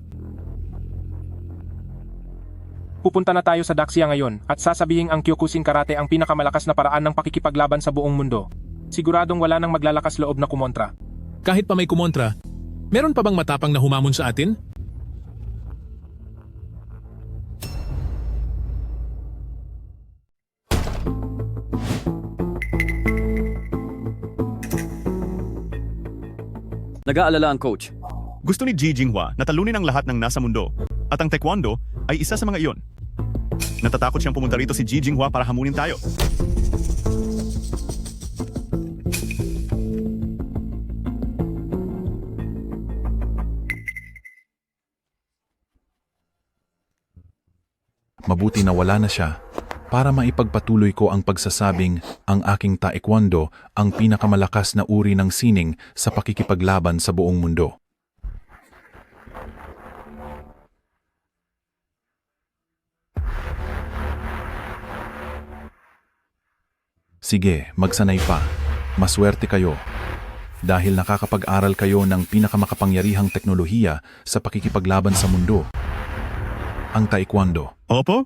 Pupunta na tayo sa Daxia ngayon at sasabihing ang Kyokushin Karate ang pinakamalakas na paraan ng pakikipaglaban sa buong mundo. Siguradong wala nang maglalakas loob na kumontra. Kahit pa may kumontra, meron pa bang matapang na humamon sa atin? Nag-aalala ang coach. Gusto ni Jijinghua na talunin ang lahat ng nasa mundo at ang taekwondo ay isa sa mga iyon. Natatakot siyang pumunta rito si Jijinghua para hamunin tayo. Mabuti na wala na siya para maipagpatuloy ko ang pagsasabing ang aking taekwondo ang pinakamalakas na uri ng sining sa pakikipaglaban sa buong mundo. Sige, magsanay pa. Maswerte kayo. Dahil nakakapag-aral kayo ng pinakamakapangyarihang teknolohiya sa pakikipaglaban sa mundo. Ang taekwondo. Opo?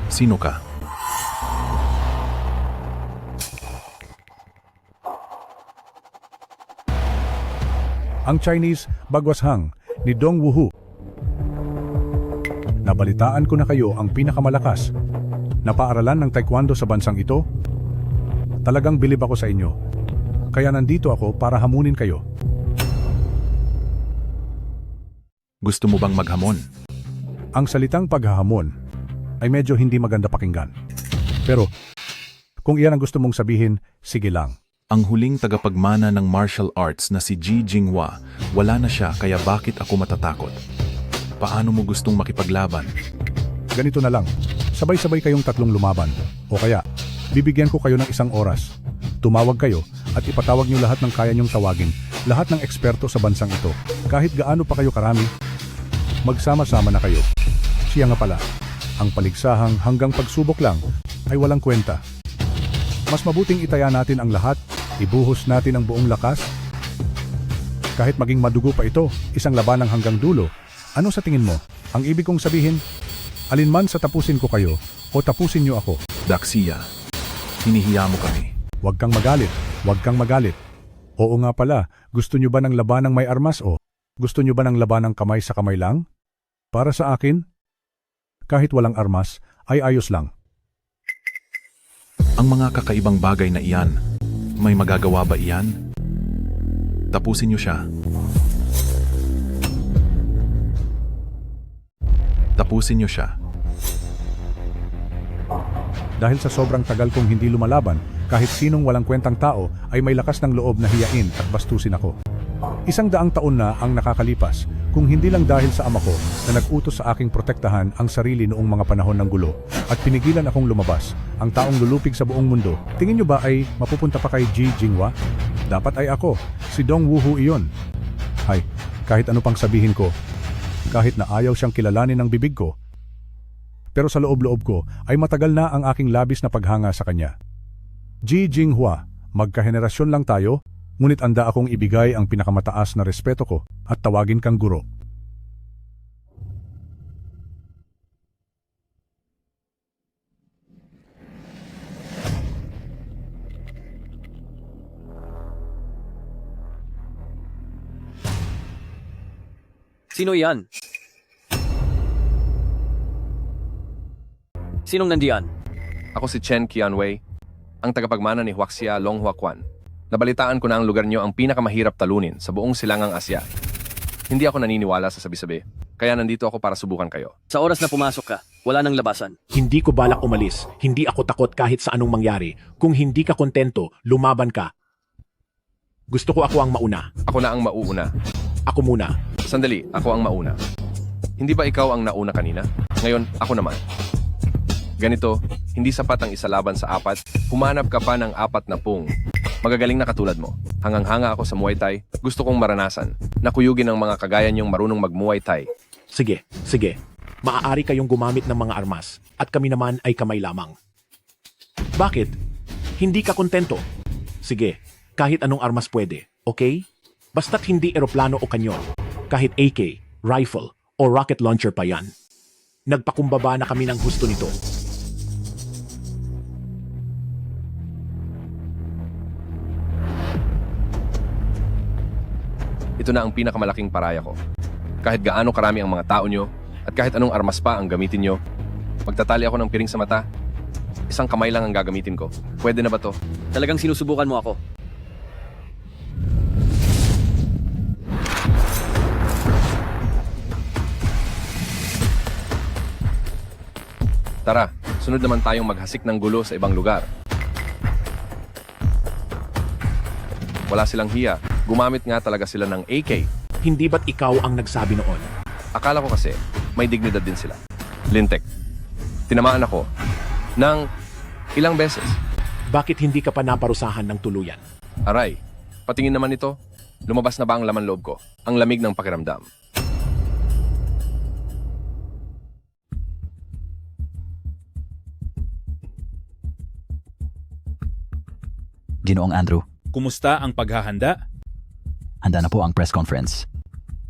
Sino ka? Ang Chinese Bagwashang ni Dong Wuhu. Nabalitaan ko na kayo ang pinakamalakas na paaralan ng taekwondo sa bansang ito. Talagang bilib ako sa inyo. Kaya nandito ako para hamunin kayo. Gusto mo bang maghamon? Ang salitang paghahamon ay medyo hindi maganda pakinggan. Pero kung iyan ang gusto mong sabihin, sige lang. Ang huling tagapagmana ng martial arts na si Jijinghua, wala na siya kaya bakit ako matatakot? Paano mo gustong makipaglaban? Ganito na lang, sabay-sabay kayong 3 lumaban. O kaya, bibigyan ko kayo ng 1 oras. Tumawag kayo at ipatawag niyo lahat ng kaya niyong tawagin, lahat ng eksperto sa bansang ito. Kahit gaano pa kayo karami, magsama-sama na kayo. Siya nga pala, ang paligsahang hanggang pagsubok lang ay walang kwenta. Mas mabuting itaya natin ang lahat, ibuhos natin ang buong lakas. Kahit maging madugo pa ito, isang labanang hanggang dulo. Ano sa tingin mo? Ang ibig kong sabihin, alinman sa tapusin ko kayo o tapusin niyo ako. Daxia, hinihiya mo kami. Huwag kang magalit, huwag kang magalit. Oo nga pala, gusto niyo ba ng labanang may armas o gusto niyo ba ng labanang kamay sa kamay lang? Para sa akin, kahit walang armas, ay ayos lang. Ang mga kakaibang bagay na iyan, may magagawa ba iyan? Tapusin niyo siya. Tapusin niyo siya. dahil sa sobrang tagal kong hindi lumalaban, kahit sinong walang kwentang tao ay may lakas ng loob na hiyain at bastusin ako. 100 taon na ang nakakalipas, kung hindi lang dahil sa ama ko na nag-utos sa aking protektahan ang sarili noong mga panahon ng gulo at pinigilan akong lumabas, ang taong lulupig sa buong mundo. Tingin nyo ba ay mapupunta pa kay Ji Jinghua? Dapat ay ako, si Dong Wuhu iyon. Hay, kahit ano pang sabihin ko, kahit na ayaw siyang kilalanin ng bibig ko, pero sa loob-loob ko ay matagal na ang aking labis na paghanga sa kanya. Ji Jinghua, magkahenerasyon lang tayo, ngunit anda akong ibigay ang pinakamataas na respeto ko at tawagin kang guro. Sino yan? Sinong nandiyan? Ako si Chen Qianwei, ang tagapagmana ni Huaxia Longhua Quan. Nabalitaan ko na ang lugar niyo ang pinakamahirap talunin sa buong silangang Asya. Hindi ako naniniwala sa sabi-sabi, kaya nandito ako para subukan kayo. Sa oras na pumasok ka, wala nang labasan. Hindi ko balak umalis. Hindi ako takot kahit sa anong mangyari. Kung hindi ka kontento, lumaban ka. Gusto ko ako ang mauna. Ako na ang mauuna. Ako muna. Sandali, ako ang mauna. Hindi ba ikaw ang nauna kanina? Ngayon, ako naman. Ganito, hindi sapat ang isa laban sa 4. Humanap ka pa ng 40 magagaling na katulad mo. Hangang-hanga ako sa Muay Thai. Gusto kong maranasan. Nakuyugin ang mga kagaya niyong marunong mag-Muay Thai. Sige. Maaari kayong gumamit ng mga armas at kami naman ay kamay lamang. Bakit? Hindi ka kontento? Sige, kahit anong armas pwede, okay? Basta't hindi eroplano o kanyon. Kahit AK, rifle, o rocket launcher pa yan. Nagpakumbaba na kami ng husto nito. Ito na ang pinakamalaking paraya ko. Kahit gaano karami ang mga tao nyo, at kahit anong armas pa ang gamitin nyo, magtatali ako ng piring sa mata. Isang kamay lang ang gagamitin ko. Pwede na ba to? Talagang sinusubukan mo ako. Tara, sunod naman tayong maghasik ng gulo sa ibang lugar. Wala silang hiya. Gumamit nga talaga sila ng AK. Hindi ba't ikaw ang nagsabi noon? Akala ko kasi, may dignidad din sila. Lintek, tinamaan ako ng ilang beses. Bakit hindi ka pa naparusahan ng tuluyan? Aray, patingin naman ito. Lumabas na ba ang laman loob ko? Ang lamig ng pakiramdam. Ginoong Andrew, Kumusta ang paghahanda? handa na po ang press conference.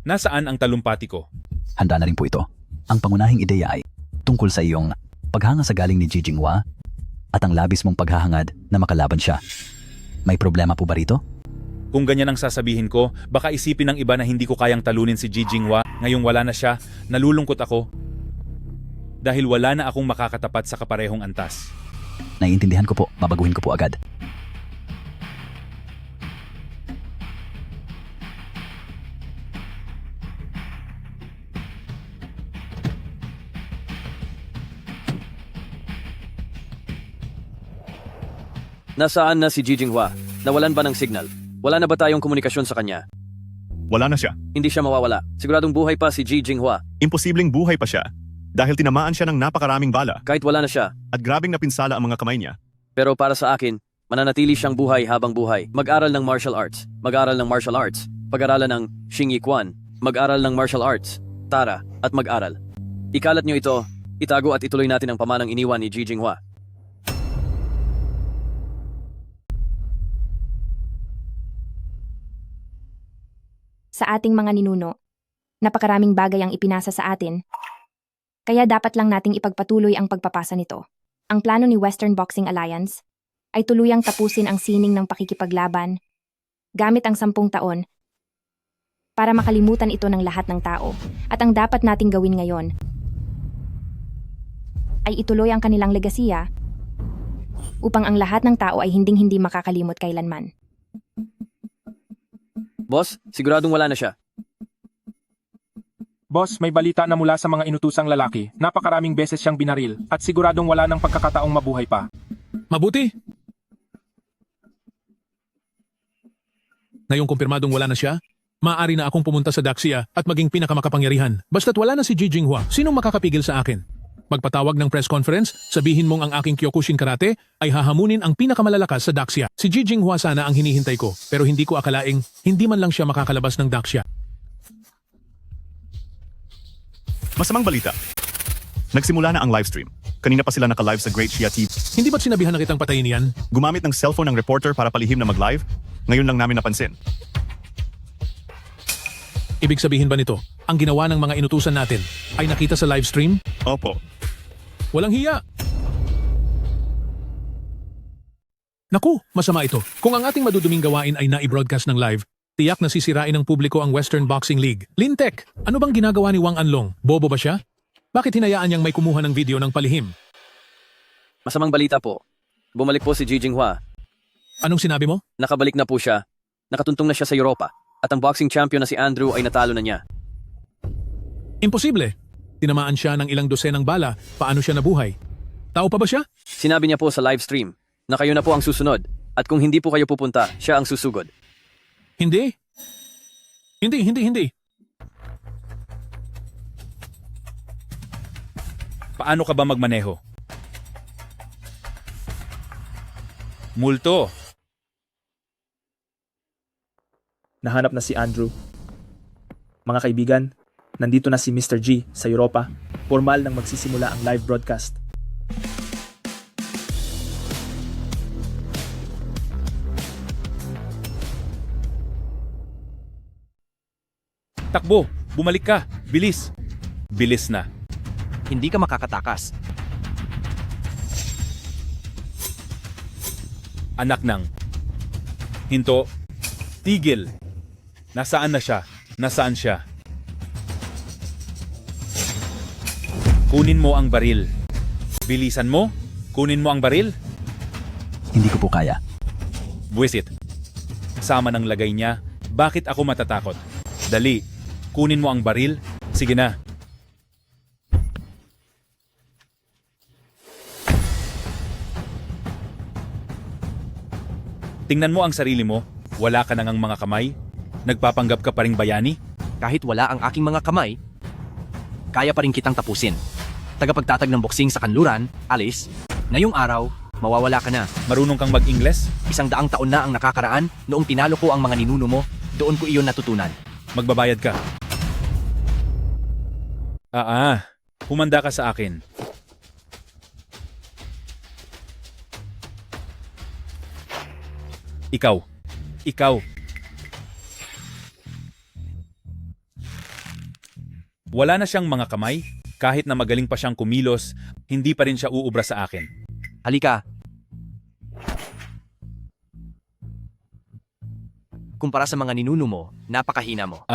Nasaan ang talumpati ko? Handa na rin po ito. Ang pangunahing ideya ay tungkol sa iyong paghanga sa galing ni Ji Jinghua at ang labis mong paghahangad na makalaban siya. May problema po ba rito? Kung ganyan ang sasabihin ko, baka isipin ng iba na hindi ko kayang talunin si Ji Jinghua. Ngayong wala na siya, nalulungkot ako. Dahil wala na akong makakatapat sa kaparehong antas. Naiintindihan ko po, babaguhin ko po agad. Nasaan na si Ji Jinghua? Nawalan ba ng signal? Wala na ba tayong komunikasyon sa kanya? Wala na siya. Hindi siya mawawala. Siguradong buhay pa si Ji Jinghua. Imposibleng buhay pa siya dahil tinamaan siya ng napakaraming bala. Kahit wala na siya. At grabing napinsala ang mga kamay niya. Pero para sa akin, mananatili siyang buhay habang buhay. Mag-aral ng martial arts. Mag-aral ng martial arts. Pag-aralan ng Xing Yi Quan. Mag-aral ng martial arts. Tara, at mag-aral. Ikalat niyo ito, itago at ituloy natin ang pamanang iniwan ni Ji Jinghua. Sa ating mga ninuno, napakaraming bagay ang ipinasa sa atin, kaya dapat lang nating ipagpatuloy ang pagpapasa nito. Ang plano ni Western Boxing Alliance ay tuluyang tapusin ang sining ng pakikipaglaban gamit ang 10 taon para makalimutan ito ng lahat ng tao. At ang dapat nating gawin ngayon ay ituloy ang kanilang legasiya upang ang lahat ng tao ay hinding-hindi makakalimot kailanman. Boss, siguradong wala na siya. Boss, may balita na mula sa mga inutusang lalaki. Napakaraming beses siyang binaril at siguradong wala ng pagkakataong mabuhay pa. Mabuti. Ngayong kumpirmadong wala na siya, maaari na akong pumunta sa Daxia at maging pinakamakapangyarihan. Basta't wala na si Ji Jinghua, sinong makakapigil sa akin? Magpatawag ng press conference, sabihin mong ang aking Kyokushin Karate ay hahamunin ang pinakamalalakas sa Daxia. Si Ji Jinghua sana ang hinihintay ko, pero hindi ko akalaing hindi man lang siya makakalabas ng Daxia. Masamang balita. Nagsimula na ang livestream. Kanina pa sila naka-live sa Great Shia TV. Hindi ba't sinabihan na kitang patayin yan? Gumamit ng cellphone ng reporter para palihim na mag-live? Ngayon lang namin napansin. Ibig sabihin ba nito, ang ginawa ng mga inutusan natin ay nakita sa livestream? Opo. Walang hiya! Naku, masama ito. Kung ang ating maduduming gawain ay na-broadcast ng live, tiyak na sisirain ng publiko ang Western Boxing League. Lintek, ano bang ginagawa ni Wang Anlong? Bobo ba siya? Bakit hinayaan niyang may kumuha ng video ng palihim? Masamang balita po. Bumalik po si Ji Jinghua. Anong sinabi mo? Nakabalik na po siya. Nakatuntong na siya sa Europa. At ang boxing champion na si Andrew ay natalo na niya. Imposible. Tinamaan siya ng ilang dosenang bala. Paano siya nabuhay? Tao pa ba siya? Sinabi niya po sa livestream na kayo na po ang susunod. At kung hindi po kayo pupunta, siya ang susugod. Hindi. Hindi. Paano ka ba magmaneho? Multo. Nahanap na si Andrew. Mga kaibigan, nandito na si Mr. G sa Europa. Formal nang magsisimula ang live broadcast. Takbo, bumalik ka, bilis. Bilis na. Hindi ka makakatakas. Anak ng. Hinto. Tigil. Nasaan na siya? Nasaan siya? Kunin mo ang baril. Bilisan mo. Kunin mo ang baril. Hindi ko po kaya. Buwisit. Sama ng lagay niya. Bakit ako matatakot? Dali. Kunin mo ang baril. Sige na. Tingnan mo ang sarili mo. Wala ka nang mga kamay. Nagpapanggap ka pa ring bayani. Kahit wala ang aking mga kamay, kaya pa rin kitang tapusin. Tagapagtatag ng boksing sa kanluran, Alice, ngayong araw, mawawala ka na. Marunong kang mag-Ingles? 100 taon na ang nakakaraan, noong tinalo ko ang mga ninuno mo, doon ko iyon natutunan. Magbabayad ka. Humanda ka sa akin. Ikaw. Wala na siyang mga kamay. Kahit na magaling pa siyang kumilos, hindi pa rin siya uubra sa akin. Halika. Kumpara sa mga ninuno mo, napakahina mo.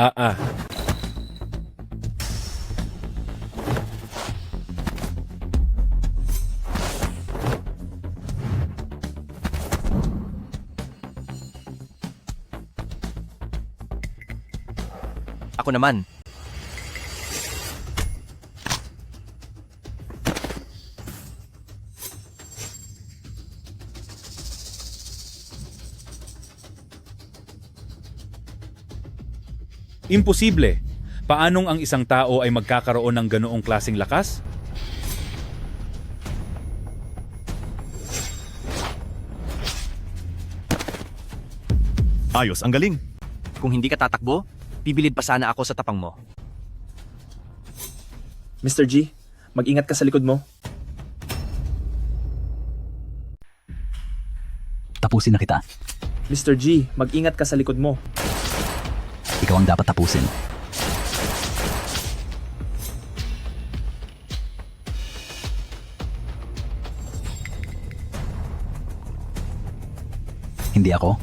Ako naman. Imposible. Paanong ang isang tao ay magkakaroon ng ganoong klaseng lakas? Ayos, ang galing. Kung hindi ka tatakbo, pibilid pa sana ako sa tapang mo. Mr. G, mag-ingat ka sa likod mo. Tapusin na kita. Mr. G, mag-ingat ka sa likod mo. Ikaw ang dapat tapusin. Hindi ako?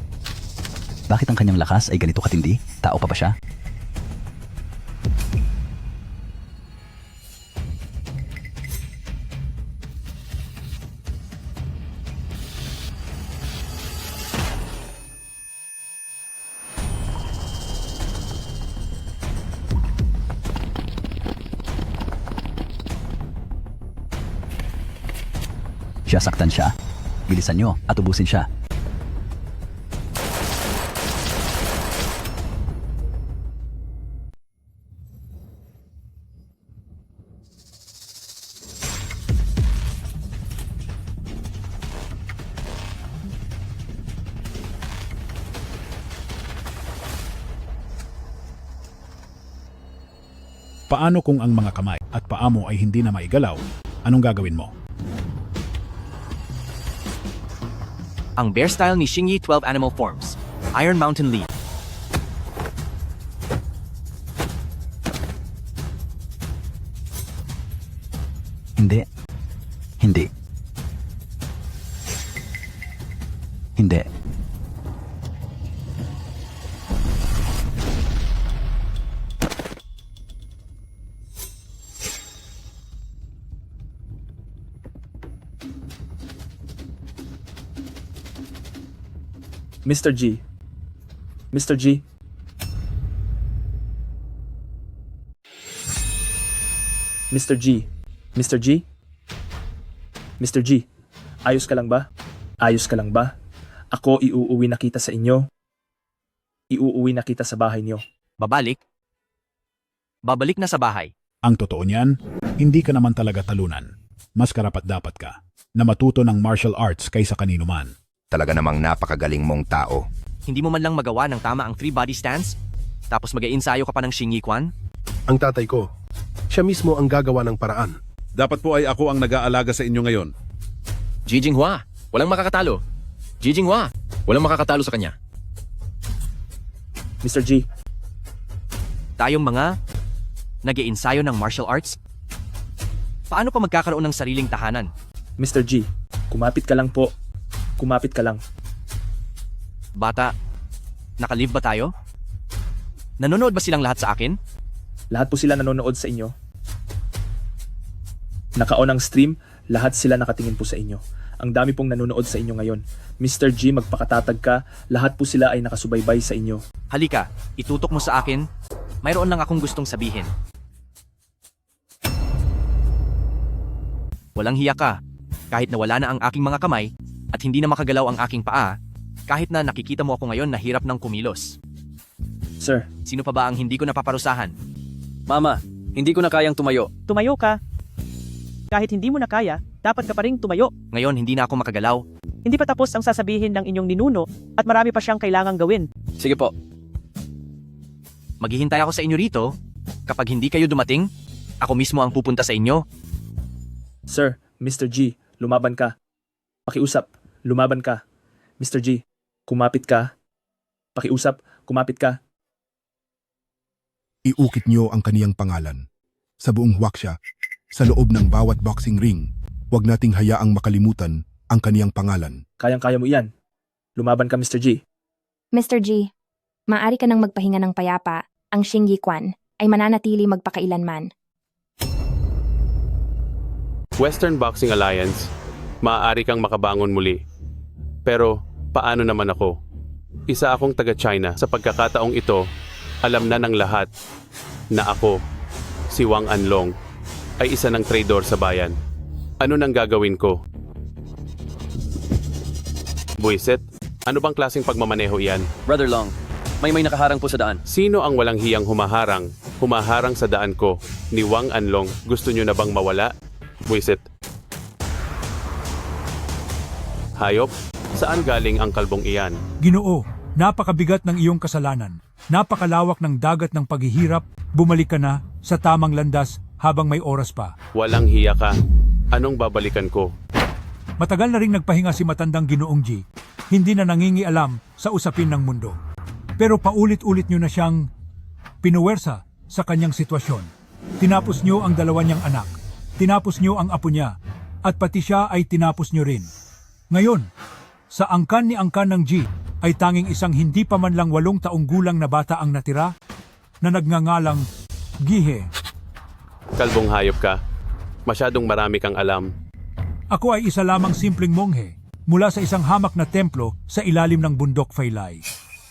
Bakit ang kanyang lakas ay ganito katindi? Tao pa ba siya? Saktan siya. Bilisan nyo at ubusin siya. Paano kung ang mga kamay at paa mo ay hindi na maigalaw? Anong gagawin mo? Ang bear style ni Xingyi 12 Animal Forms. Iron Mountain Lead. Hindi. Hindi. Hindi. Mr. G. Mr. G. Mr. G. Mr. G. Mr. G. Ayos ka lang ba? Ayos ka lang ba? Ako iuuwi na kita sa inyo. Iuuwi na kita sa bahay niyo. Babalik? Babalik na sa bahay. Ang totoo niyan, hindi ka naman talaga talunan. Mas karapat-dapat ka na matuto ng martial arts kaysa kanino man. Talaga namang napakagaling mong tao. Hindi mo man lang magawa ng tama ang 3 body stance? Tapos mag-iinsayo ka pa ng Xingyi Quan? Ang tatay ko, siya mismo ang gagawa ng paraan. Dapat po ay ako ang nag-aalaga sa inyo ngayon. Jinghua, walang makakatalo. Jinghua, walang makakatalo sa kanya. Mr. G. Tayong mga nag-iinsayo ng martial arts? Paano pa magkakaroon ng sariling tahanan? Mr. G, kumapit ka lang po. Kumapit ka lang. Bata, nakalive ba tayo? Nanonood ba silang lahat sa akin? Lahat po sila nanonood sa inyo. Naka-on ang stream, lahat sila nakatingin po sa inyo. Ang dami pong nanonood sa inyo ngayon. Mr. G, magpakatatag ka, lahat po sila ay nakasubaybay sa inyo. Halika, itutok mo sa akin. Mayroon lang akong gustong sabihin. Walang hiya ka. Kahit nawala na ang aking mga kamay, at hindi na makagalaw ang aking paa, kahit na nakikita mo ako ngayon na hirap ng kumilos. Sir. Sino pa ba ang hindi ko napaparusahan? Mama, hindi ko na kayang tumayo. Tumayo ka. Kahit hindi mo na kaya, dapat ka pa rin tumayo. Ngayon hindi na ako makagalaw. Hindi pa tapos ang sasabihin ng inyong ninuno at marami pa siyang kailangang gawin. Sige po. Maghihintay ako sa inyo rito. Kapag hindi kayo dumating, ako mismo ang pupunta sa inyo. Sir, Mr. G, lumaban ka. Pakiusap, lumaban ka. Mr. G, kumapit ka. Pakiusap, kumapit ka. Iukit niyo ang kaniyang pangalan. Sa buong Huaxia, sa loob ng bawat boxing ring, huwag nating hayaang makalimutan ang kaniyang pangalan. Kayang-kaya mo iyan. Lumaban ka, Mr. G. Mr. G, maaari ka nang magpahinga ng payapa. Ang Xingyi Quan ay mananatili magpakailanman. Western Boxing Alliance, maaari kang makabangon muli. Pero, paano naman ako? Isa akong taga-China. Sa pagkakataong ito, alam na ng lahat na ako, si Wang Anlong, ay isa ng traidor sa bayan. Ano nang gagawin ko? Buisit, ano bang klaseng pagmamaneho iyan? Brother Long, may nakaharang po sa daan. Sino ang walang hiyang humaharang? Humaharang sa daan ko, ni Wang Anlong. Gusto nyo na bang mawala? Buisit. Hayop, saan galing ang kalbong iyan? Ginoo, napakabigat ng iyong kasalanan. Napakalawak ng dagat ng paghihirap. Bumalik ka na sa tamang landas habang may oras pa. Walang hiya ka. Anong babalikan ko? Matagal na ring nagpahinga si matandang Ginoong G. Hindi na nangingialam sa usapin ng mundo. Pero paulit-ulit nyo na siyang pinuwersa sa kanyang sitwasyon. Tinapos nyo ang 2 niyang anak. Tinapos nyo ang apo niya. At pati siya ay tinapos nyo rin. Ngayon, sa angkan ni angkan ng G, ay tanging isang hindi pa man lang 8 taong gulang na bata ang natira na nagngangalang Gihe. Kalbong hayop ka. Masyadong marami kang alam. Ako ay isa lamang simpleng monghe mula sa isang hamak na templo sa ilalim ng bundok Failay.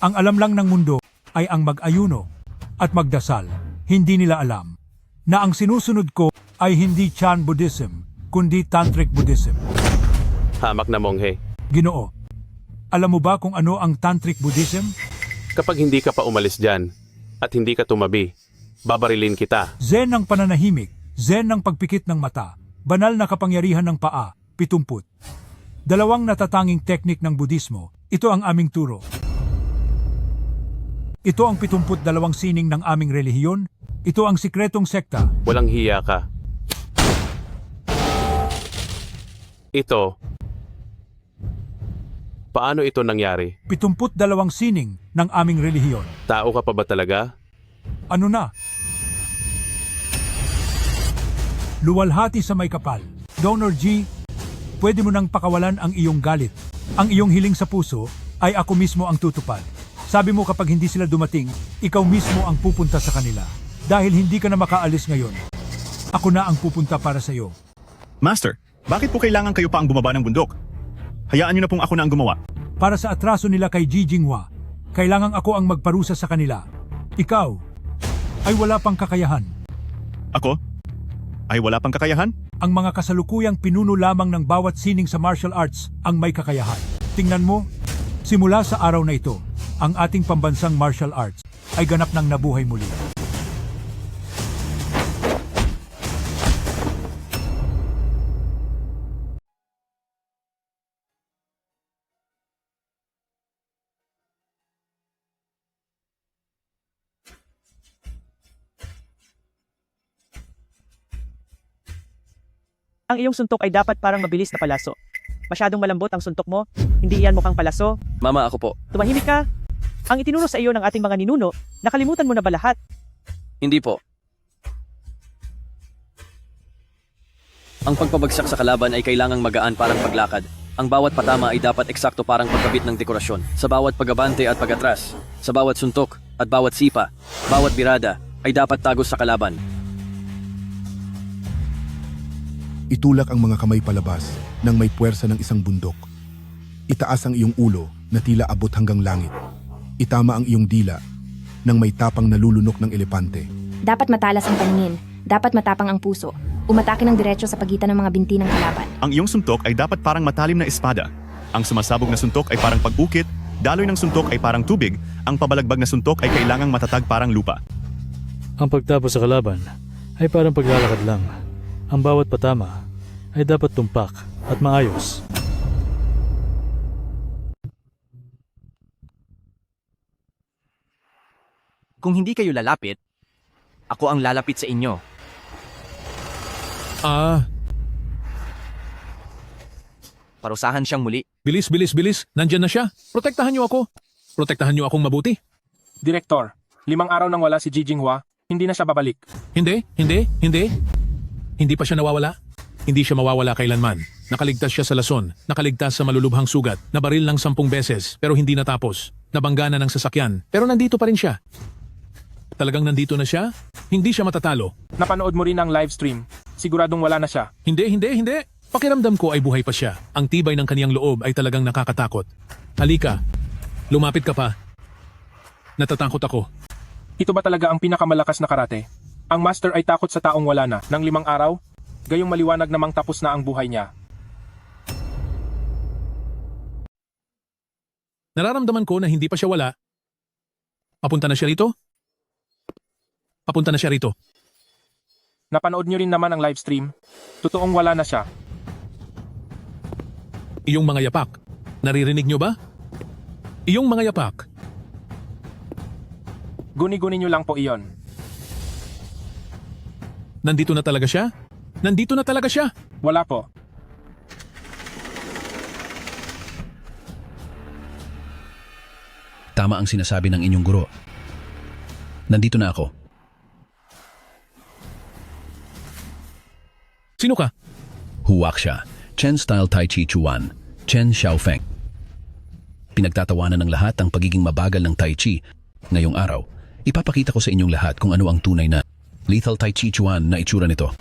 Ang alam lang ng mundo ay ang mag-ayuno at magdasal. Hindi nila alam na ang sinusunod ko ay hindi Chan Buddhism, kundi Tantric Buddhism. Hamak na monghe. Ginoo, alam mo ba kung ano ang Tantric Buddhism? Kapag hindi ka pa umalis dyan at hindi ka tumabi, babarilin kita. Zen ng pananahimik, Zen ng pagpikit ng mata, banal na kapangyarihan ng paa, 70. Dalawang natatanging teknik ng Budismo, ito ang aming turo. Ito ang 72 sining ng aming relihiyon, ito ang sikretong sekta. Walang hiya ka. Ito. Paano ito nangyari? 72 sining ng aming relihiyon. Tao ka pa ba talaga? Ano na? Luwalhati sa may kapal. Donor G, pwede mo nang pakawalan ang iyong galit. Ang iyong hiling sa puso ay ako mismo ang tutupad. Sabi mo kapag hindi sila dumating, ikaw mismo ang pupunta sa kanila. Dahil hindi ka na makaalis ngayon, ako na ang pupunta para sa iyo. Master, bakit po kailangan kayo pa ang bumaba ng bundok? Hayaan niyo na pong ako na ang gumawa. Para sa atraso nila kay Ji Jinghua, kailangang ako ang magparusa sa kanila. Ikaw ay wala pang kakayahan. Ako? Ay wala pang kakayahan? Ang mga kasalukuyang pinuno lamang ng bawat sining sa martial arts ang may kakayahan. Tingnan mo, simula sa araw na ito, ang ating pambansang martial arts ay ganap ng nabuhay muli. Ang iyong suntok ay dapat parang mabilis na palaso. Masyadong malambot ang suntok mo, hindi iyan mukhang palaso. Mama, ako po. Tumahimik ka. Ang itinuro sa iyo ng ating mga ninuno, nakalimutan mo na ba lahat? Hindi po. Ang pagpabagsak sa kalaban ay kailangang magaan parang paglakad. Ang bawat patama ay dapat eksakto parang pagkabit ng dekorasyon. Sa bawat pagabante at pagatras, sa bawat suntok at bawat sipa, bawat birada ay dapat tagos sa kalaban. Itulak ang mga kamay palabas nang may puwersa ng isang bundok. Itaas ang iyong ulo na tila abot hanggang langit. Itama ang iyong dila nang may tapang nalulunok ng elepante. Dapat matalas ang paningin, dapat matapang ang puso. Umatake ng diretso sa pagitan ng mga binti ng kalaban. Ang iyong suntok ay dapat parang matalim na espada. Ang sumasabog na suntok ay parang pag-ukit, daloy ng suntok ay parang tubig, ang pabalagbag na suntok ay kailangang matatag parang lupa. Ang pagtapos sa kalaban ay parang paglalakad lang. Ang bawat patama ay dapat tumpak at maayos. Kung hindi kayo lalapit, ako ang lalapit sa inyo. Parusahan siyang muli. Bilis, bilis, bilis. Nandyan na siya. Protektahan niyo ako. Protektahan niyo akong mabuti. Direktor, 5 araw nang wala si Ji Jinghua, hindi na siya babalik. Hindi. Hindi pa siya nawawala. Hindi siya mawawala kailanman. Nakaligtas siya sa lason, nakaligtas sa malulubhang sugat, nabaril ng 10 beses pero hindi natapos. Nabangga na ng sasakyan pero nandito pa rin siya. Talagang nandito na siya? Hindi siya matatalo. Napanood mo rin ang live stream. Siguradong wala na siya. Hindi. Pakiramdam ko ay buhay pa siya. Ang tibay ng kaniyang loob ay talagang nakakatakot. Halika, lumapit ka pa. Natatakot ako. Ito ba talaga ang pinakamalakas na karate? Ang master ay takot sa taong wala na ng 5 araw? Gayong maliwanag namang tapos na ang buhay niya. Nararamdaman ko na hindi pa siya wala. Papunta na siya rito? Papunta na siya rito. Napanood niyo rin naman ang live stream. Totoong wala na siya. Iyong mga yapak. Naririnig niyo ba? Iyong mga yapak. Guni-guni niyo lang po iyon. Nandito na talaga siya? Nandito na talaga siya? Wala po. Tama ang sinasabi ng inyong guro. Nandito na ako. Sino ka? Huwaxia, Chen Style Tai Chi Chuan, Chen Xiaofeng. Pinagtatawanan ng lahat ang pagiging mabagal ng Tai Chi. Ngayong araw, ipapakita ko sa inyong lahat kung ano ang tunay na lethal Tai Chi Chuan na itsura nito.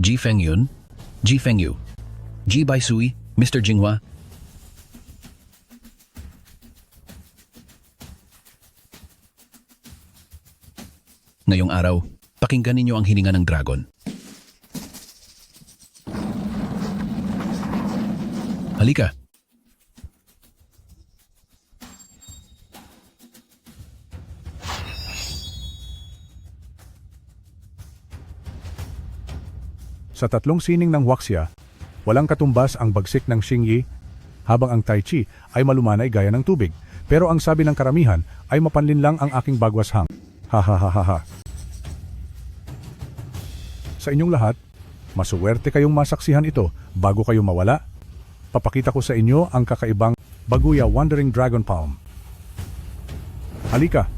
Ji Fengyun, Ji Fengyu, Ji Baisui, Mr. Jinghua. ng araw, pakinggan ninyo ang hininga ng dragon. Halika. Sa tatlong sining ng Huaxia, walang katumbas ang bagsik ng Xingyi, habang ang Tai Chi ay malumanay gaya ng tubig. Pero ang sabi ng karamihan ay mapanlinlang ang aking bagwashang. Ha ha ha ha ha. Sa inyong lahat, masuwerte kayong masaksihan ito bago kayo mawala. Papakita ko sa inyo ang kakaibang Baguya Wandering Dragon Palm. Halika,